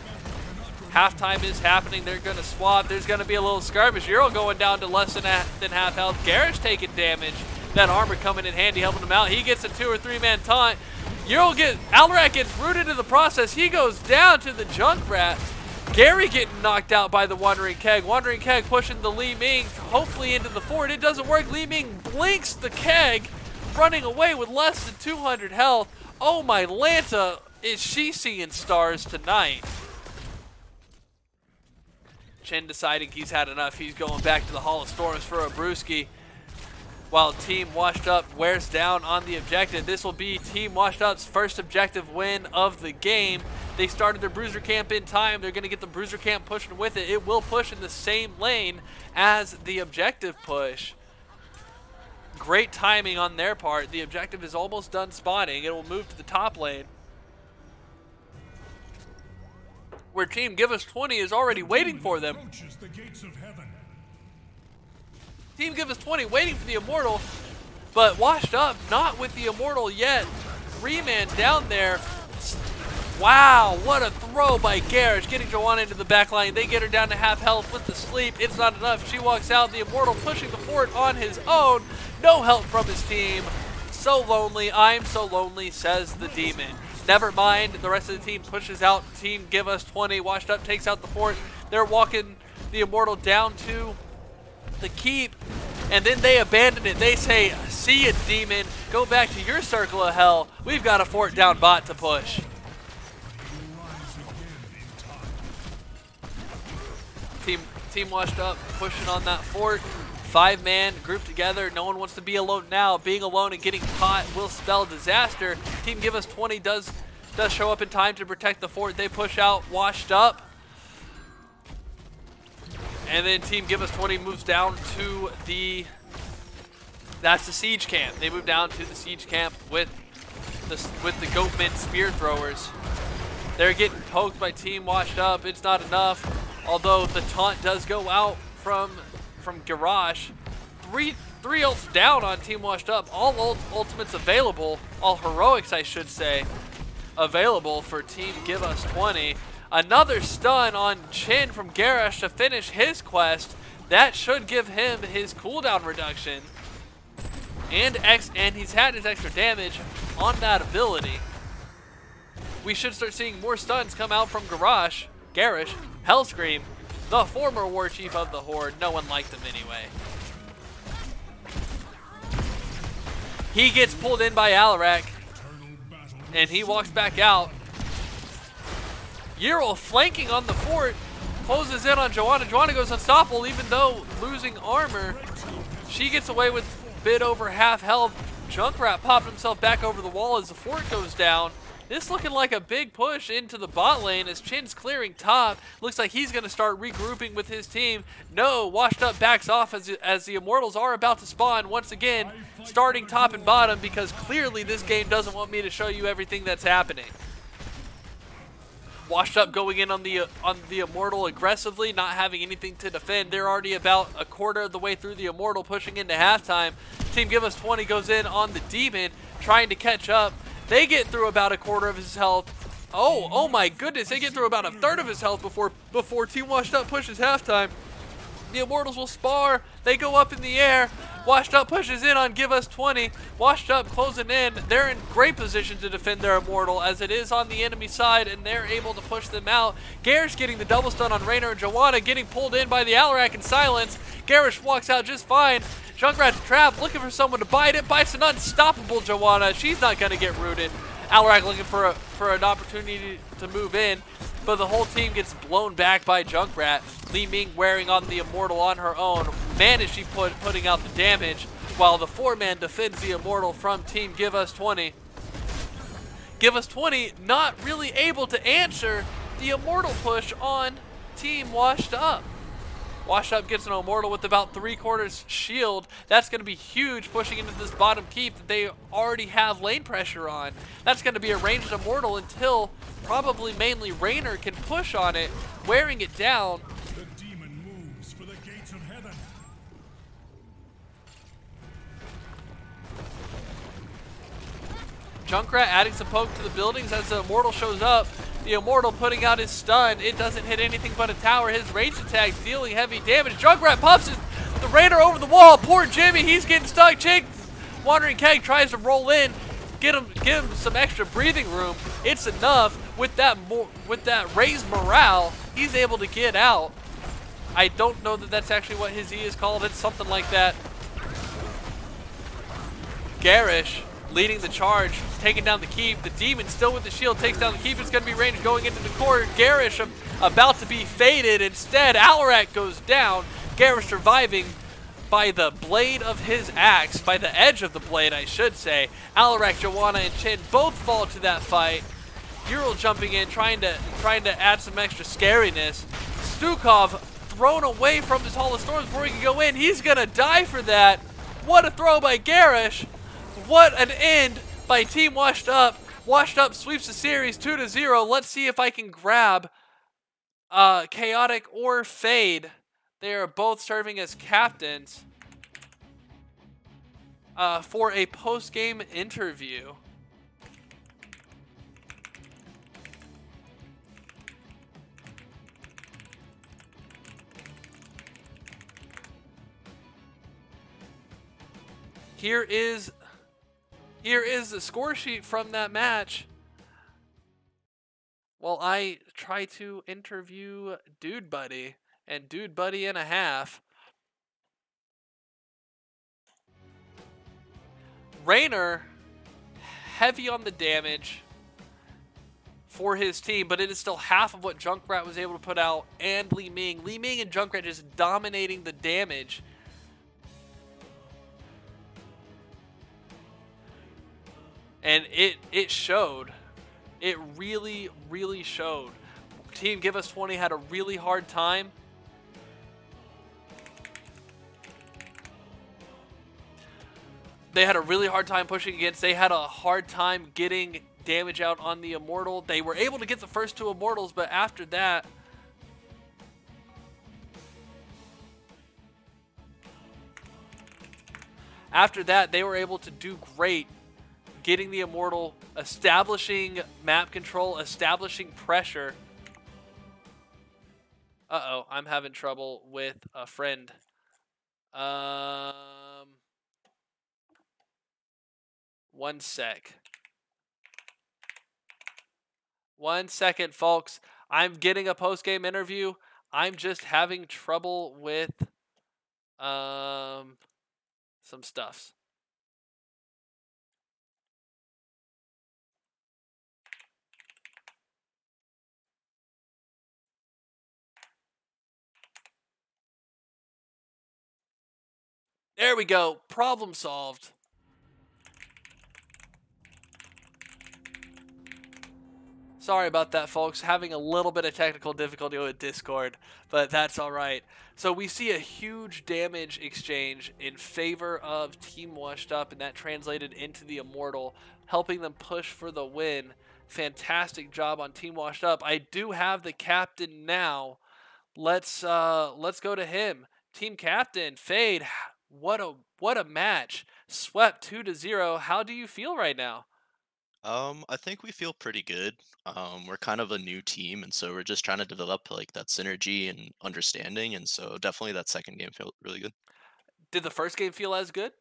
Halftime is happening. They're going to swap. There's going to be a little skirmish. Ural going down to less than half health. Garish taking damage. That armor coming in handy, helping him out. He gets a 2 or 3 man taunt. Alarak gets rooted in the process. He goes down to the Junkrat. Gary getting knocked out by the Wandering Keg. Wandering Keg pushing the Li Ming hopefully into the fort. It doesn't work. Li Ming blinks the Keg, running away with less than 200 health. Oh my Lanta, is she seeing stars tonight? Chen deciding he's had enough. He's going back to the Hall of Storms for a brewski. While Team Washed Up wears down on the objective. This will be Team Washed Up's first objective win of the game. They started their bruiser camp in time. They're going to get the bruiser camp pushing with it. It will push in the same lane as the objective push. Great timing on their part. The objective is almost done spawning. It will move to the top lane, where Team Give Us 20 is already waiting for them. Team Give Us 20 waiting for the Immortal, but Washed Up not with the Immortal yet. 3-man down there. Wow, what a throw by Garish, getting Joanna into the back line. They get her down to half health with the sleep. It's not enough. She walks out. The Immortal pushing the fort on his own. No help from his team. So lonely. I'm so lonely, says the Demon. Never mind. The rest of the team pushes out. Team Give Us 20. Washed Up takes out the fort. They're walking the Immortal down to the keep, and then they abandon it. They say, see ya, Demon. Go back to your circle of hell. We've got a fort down bot to push. Team Washed Up pushing on that fort. 5-man grouped together. No one wants to be alone now. Being alone and getting caught will spell disaster. Team Give Us 20 does show up in time to protect the fort. They push out Washed Up. And then Team Give Us 20 moves down to that's the siege camp. They move down to the siege camp with the Goatmen spear throwers. They're getting poked by Team Washed Up. It's not enough. Although the taunt does go out from Garage. Three ults down on Team Washed Up. All ultimates available. All heroics, I should say, available for Team Give Us 20. Another stun on Chin from Garish to finish his quest. That should give him his cooldown reduction. And he's had his extra damage on that ability. We should start seeing more stuns come out from Garish, Hellscream, the former war chief of the Horde. No one liked him anyway. He gets pulled in by Alarak, and he walks back out. Ural flanking on the fort, closes in on Joanna. Joanna goes unstoppable even though losing armor. She gets away with a bit over half health. Junkrat popped himself back over the wall as the fort goes down. This looking like a big push into the bot lane as Chin's clearing top. Looks like he's going to start regrouping with his team. No, Washed Up backs off as the Immortals are about to spawn once again, starting top and bottom because clearly this game doesn't want me to show you everything that's happening. Washed Up going in on the Immortal aggressively, not having anything to defend. They're already about a quarter of the way through the Immortal, pushing into halftime. Team Give Us 20 goes in on the Demon, trying to catch up. They get through about a quarter of his health. Oh my goodness, they get through about a third of his health before Team Washed Up pushes halftime. The Immortals will spar. They go up in the air. Washed Up pushes in on Give Us 20. Washed Up closing in. They're in great position to defend their Immortal as it is on the enemy side, and they're able to push them out. Garish getting the double stun on Raynor and Joanna, getting pulled in by the Alarak in silence. Garish walks out just fine. Junkrat's trapped, looking for someone to bite it. Bites an unstoppable Joanna. She's not going to get rooted. Alarak looking for an opportunity to move in, but the whole team gets blown back by Junkrat. Li Ming wearing on the Immortal on her own. Man, is she putting out the damage, while the 4-man defends the Immortal from Team Give Us 20. Give Us 20 not really able to answer the Immortal push on Team Washed Up. Washed Up gets an Immortal with about 3/4 shield. That's going to be huge pushing into this bottom keep that they already have lane pressure on. That's going to be a ranged Immortal until probably mainly Raynor can push on it, wearing it down. The demon moves for the gates of heaven. Junkrat adding some poke to the buildings as the Immortal shows up. The Immortal putting out his stun. It doesn't hit anything but a tower. His ranged attack dealing heavy damage. Junkrat pops the Raynor over the wall. Poor Jimmy, he's getting stuck. Jake, Wandering Keg tries to roll in, give him some extra breathing room. It's enough with that raised morale. He's able to get out. I don't know that that's actually what his E is called. It's something like that. Garish leading the charge, taking down the keep. The Demon still with the shield, takes down the keep. It's going to be ranged going into the core. Garish about to be faded. Instead, Alarak goes down. Garish surviving by the blade of his axe, by the edge of the blade, I should say. Alarak, Joanna, and Chin both fall to that fight. Ural jumping in, trying to add some extra scariness. Stukov thrown away from his Hall of Storms before he can go in. He's going to die for that. What a throw by Garish. What an end by Team Washed Up. Washed Up sweeps the series 2-0. Let's see if I can grab Chaotic or Fade. They are both serving as captains for a post-game interview. here is the score sheet from that match. Well, I try to interview Dude Buddy and Dude Buddy and a half. Raynor, heavy on the damage for his team, but it is still half of what Junkrat was able to put out, and Li Ming. Li Ming and Junkrat just dominating the damage. And it showed. It really, really showed. Team Give Us 20 had a really hard time. They had a really hard time pushing against. They had a hard time getting damage out on the Immortal. They were able to get the first two Immortals, but after that, they were able to do great getting the Immortal, establishing map control, establishing pressure. Uh-oh, I'm having trouble with a friend. One sec. 1 second, folks. I'm getting a post-game interview. I'm just having trouble with some stuffs. There we go. Problem solved. Sorry about that, folks. Having a little bit of technical difficulty with Discord, but that's all right. So we see a huge damage exchange in favor of Team Washed Up, and that translated into the Immortal, helping them push for the win. Fantastic job on Team Washed Up. I do have the captain now. Let's go to him. Team captain Fade. What a match. Swept 2-0. How do you feel right now? I think we feel pretty good. We're kind of a new team, and so we're just trying to develop like that synergy and understanding, and so definitely that second game felt really good. Did the first game feel as good?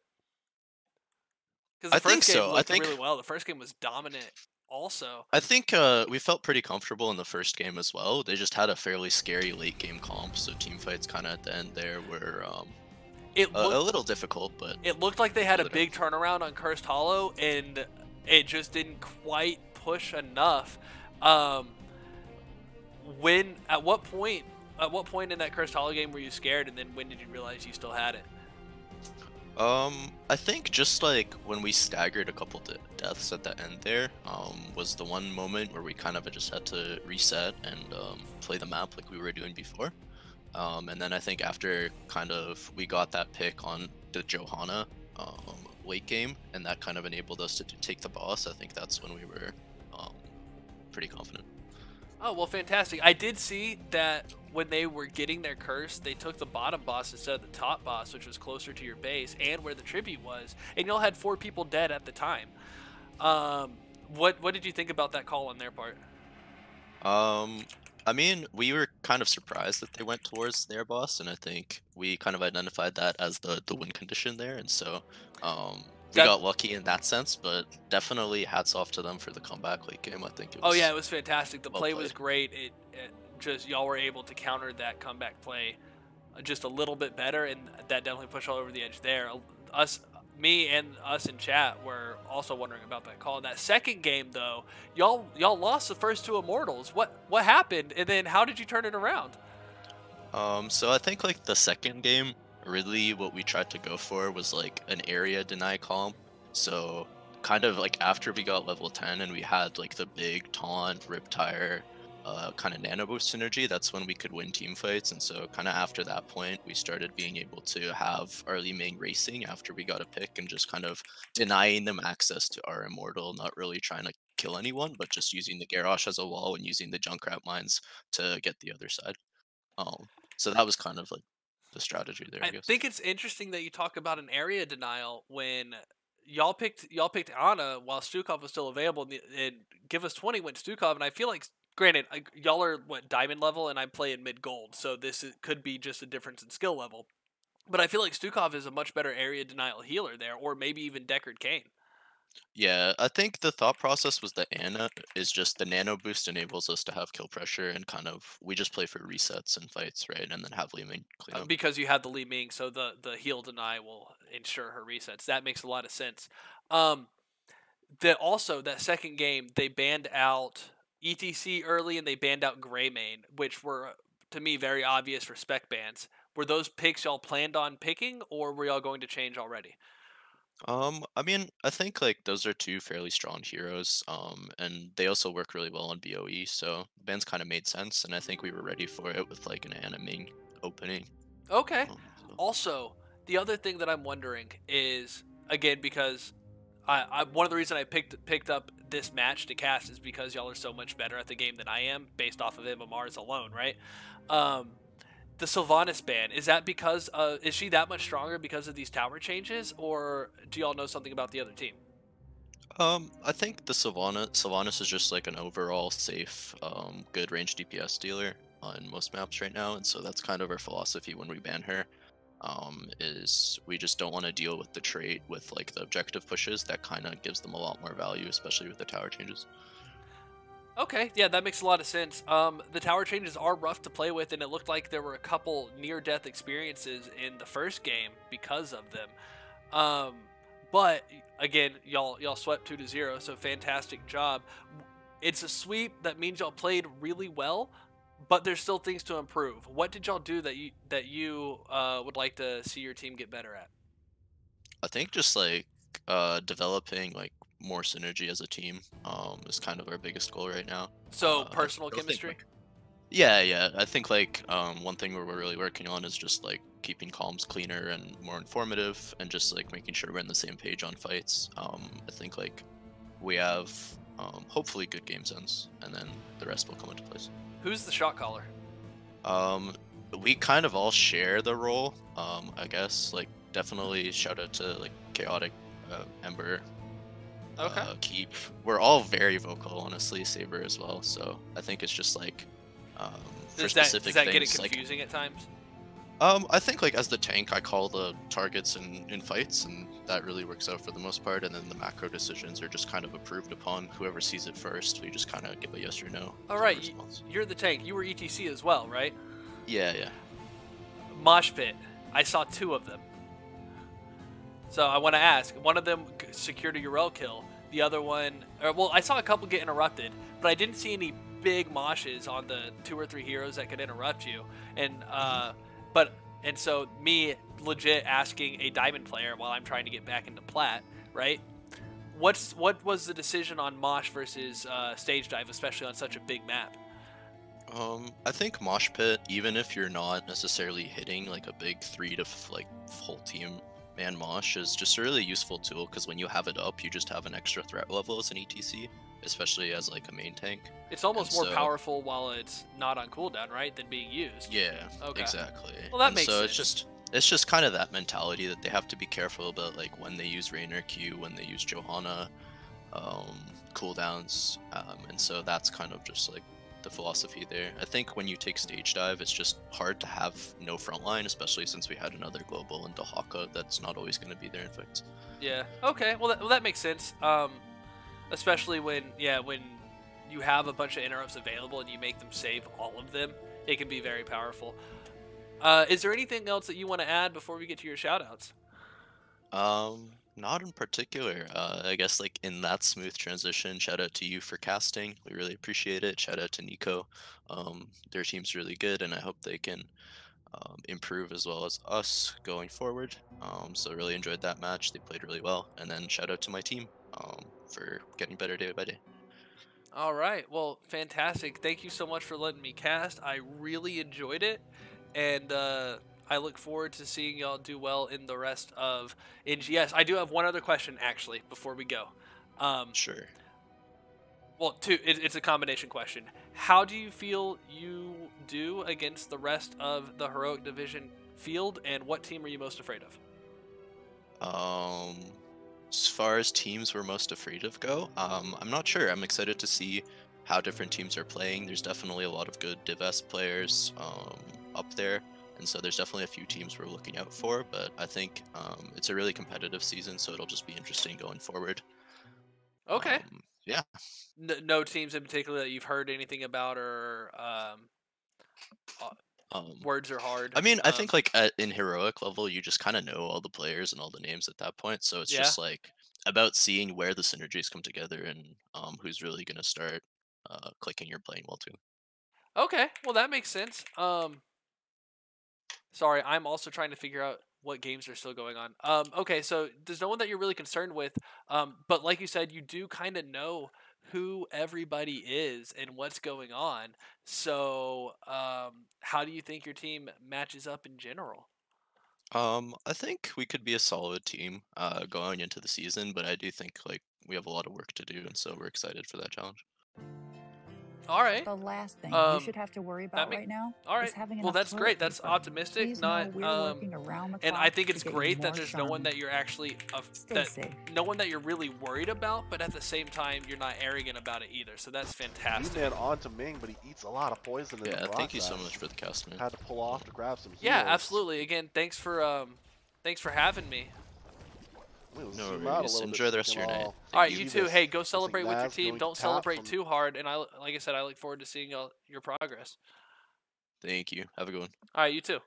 Because I the think first game so. I looked think really well. The first game was dominant also. I think we felt pretty comfortable in the first game as well. They just had a fairly scary late game comp, so team fights kind of at the end there were It a looked little difficult, but it looked like they had a held it up. big turnaround on Cursed Hollow, and it just didn't quite push enough. When at what point in that Cursed Hollow game were you scared, and then when did you realize you still had it? I think just like when we staggered a couple deaths at the end there, was the one moment where we kind of just had to reset and play the map like we were doing before. And then I think after kind of we got that pick on the Johanna late game, and that kind of enabled us to take the boss. I think that's when we were pretty confident. Oh, well, fantastic. I did see that when they were getting their curse, they took the bottom boss instead of the top boss, which was closer to your base and where the tribute was, and y'all had 4 people dead at the time. What did you think about that call on their part? I mean, we were kind of surprised that they went towards their boss, and I think we kind of identified that as the win condition there, and so we That got lucky in that sense, but definitely hats off to them for the comeback late game. I think it Oh was yeah, it was fantastic. The well play was played. great. It just y'all were able to counter that comeback play just a little bit better, and that definitely pushed all over the edge there. Me and us in chat were also wondering about that call. In that second game, though, y'all lost the first 2 Immortals. What happened, and then how did you turn it around? So I think like the second game, really what we tried to go for was like an area deny comp. So kind of like after we got level 10 and we had like the big taunt, riptire, kind of nano boost synergy, that's when we could win team fights. And so kind of after that point, we started being able to have early main racing after we got a pick and just kind of denying them access to our immortal, not really trying to kill anyone, but just using the Garrosh as a wall and using the Junkrat mines to get the other side. So that was kind of like the strategy there, I I guess. think it's interesting that you talk about an area denial when y'all picked Anna while Stukov was still available, and Give Us 20 went Stukov, and I feel like, granted, y'all are what, diamond level, and I'm playing mid gold, so could be just a difference in skill level. But I feel like Stukov is a much better area denial healer there, or maybe even Deckard Cain. Yeah, I think the thought process was that Ana is just the nano boost enables us to have kill pressure and kind of we just play for resets and fights, right? And then have Li Ming clean up. Because you have the Li Ming, so the heal deny will ensure her resets. That makes a lot of sense. Um, that also that second game they banned out ETC early and they banned out Greymane, which were to me very obvious for spec bans. Were those picks y'all planned on picking, or were y'all going to change already? I mean, I think like those are two fairly strong heroes, and they also work really well on BOE, so the bands kind of made sense, and I think we were ready for it with like an animing opening. Okay. So. Also, the other thing that I'm wondering is again because I one of the reasons I picked up this match to cast is because y'all are so much better at the game than I am, based off of MMRs alone, right? Um, the Sylvanas ban, is that because is she that much stronger because of these tower changes, or do y'all know something about the other team? I think the Sylvanas is just like an overall safe, good range DPS dealer on most maps right now, and so that's kind of our philosophy when we ban her. Is we just don't want to deal with the trait with like the objective pushes that kind of gives them a lot more value, especially with the tower changes. Okay, yeah, that makes a lot of sense. The tower changes are rough to play with, and it looked like there were a couple near-death experiences in the first game because of them. Um, but again, y'all swept 2-0, so fantastic job. It's a sweep that means y'all played really well, but there's still things to improve. What did y'all do that you would like to see your team get better at? I think just like developing like more synergy as a team is kind of our biggest goal right now. So I personal don't think chemistry. like yeah. I think like one thing we're really working on is just like keeping comms cleaner and more informative, and just like making sure we're on the same page on fights. I think like we have hopefully good game sense, and then the rest will come into place. Who's the shot caller? Um, we kind of all share the role. I guess like definitely shout out to like chaotic, Ember, Okay. Keep. We're all very vocal, honestly. Saber as well. So I think it's just like um, for Does specific that get it things like confusing at times? I think like as the tank, I call the targets in fights, and that really works out for the most part. And then the macro decisions are just kind of approved upon whoever sees it first. We just kind of give a yes or no All sort of right, response. you're the tank. You were ETC as well, right? Yeah. Mosh pit. I saw two of them. So I want to ask. One of them secured a Urel kill. The other one, well, I saw a couple get interrupted, but I didn't see any big moshes on the 2 or 3 heroes that could interrupt you. And but and so me legit asking a diamond player while I'm trying to get back into plat, right? What was the decision on mosh versus stage dive, especially on such a big map? I think mosh pit, even if you're not necessarily hitting like a big three to like full team man mosh, is just a really useful tool because when you have it up, you just have an extra threat level as an ETC, especially as like a main tank. It's almost And more so, powerful while it's not on cooldown, right, than being used. yeah, Okay. exactly. Well, that And makes so sense. it's just kind of that mentality that they have to be careful about, like when they use Rainer Q, when they use Johanna, um, cooldowns, and so that's kind of just like the philosophy there. I think when you take stage dive, it's just hard to have no front line, especially since we had another global in Dahaka that's not always going to be there in fights. Yeah. Okay. Well, that makes sense. Especially when you have a bunch of interrupts available and you make them save all of them, it can be very powerful. Is there anything else that you want to add before we get to your shoutouts? Not in particular. I guess like in that smooth transition, shout out to you for casting. We really appreciate it. Shout out to Nico. Their team's really good, and I hope they can improve as well as us going forward. So really enjoyed that match. They played really well, and then shout out to my team for getting better day by day. All right. Well, fantastic. Thank you so much for letting me cast. I really enjoyed it, and I look forward to seeing y'all do well in the rest of NGS. I do have one other question actually before we go. Um, Sure. well, two. It's a combination question. How do you feel you do against the rest of the heroic division field, and what team are you most afraid of? Um, as far as teams we're most afraid of go, I'm not sure. I'm excited to see how different teams are playing. There's definitely a lot of good Div S players up there, And so there's definitely a few teams we're looking out for, but I think it's a really competitive season, so it'll just be interesting going forward. Okay. Yeah. No teams in particular that you've heard anything about, or Um, words are hard. I mean, I think like in heroic level, you just kind of know all the players and all the names at that point, so it's Yeah. just like about seeing where the synergies come together and who's really gonna start clicking or playing well too. Okay. Well, that makes sense. Sorry, I'm also trying to figure out what games are still going on. Okay, so there's no one that you're really concerned with. But like you said, you do kind of know who everybody is and what's going on. So, how do you think your team matches up in general? I think we could be a solid team going into the season, but I do think like we have a lot of work to do, and so we're excited for that challenge. All right. The last thing you Um, should have to worry that about make right now all is right. having Well, enough that's toilet great. That's paper. optimistic. Please know Not we're working around the and clock I think to it's get you great that more there's no one Charmin. that you're actually Stay that safe. no one that you're really worried about, but at the same time you're not arrogant about it either. So that's fantastic. Man on to Ming, but he eats a lot of poison in the Yeah, process. thank you so much for the cast, man. Had to pull off to grab some heals. Yeah, absolutely. Again, thanks for having me. We'll No zoom out a worries. little bit Enjoy the so rest we of your can night. all All right, see you too. this. Hey, go Looks celebrate with your Naz team. going Don't to tap celebrate from- too hard. And like I said, I look forward to seeing your progress. Thank you. Have a good one. All right, you too.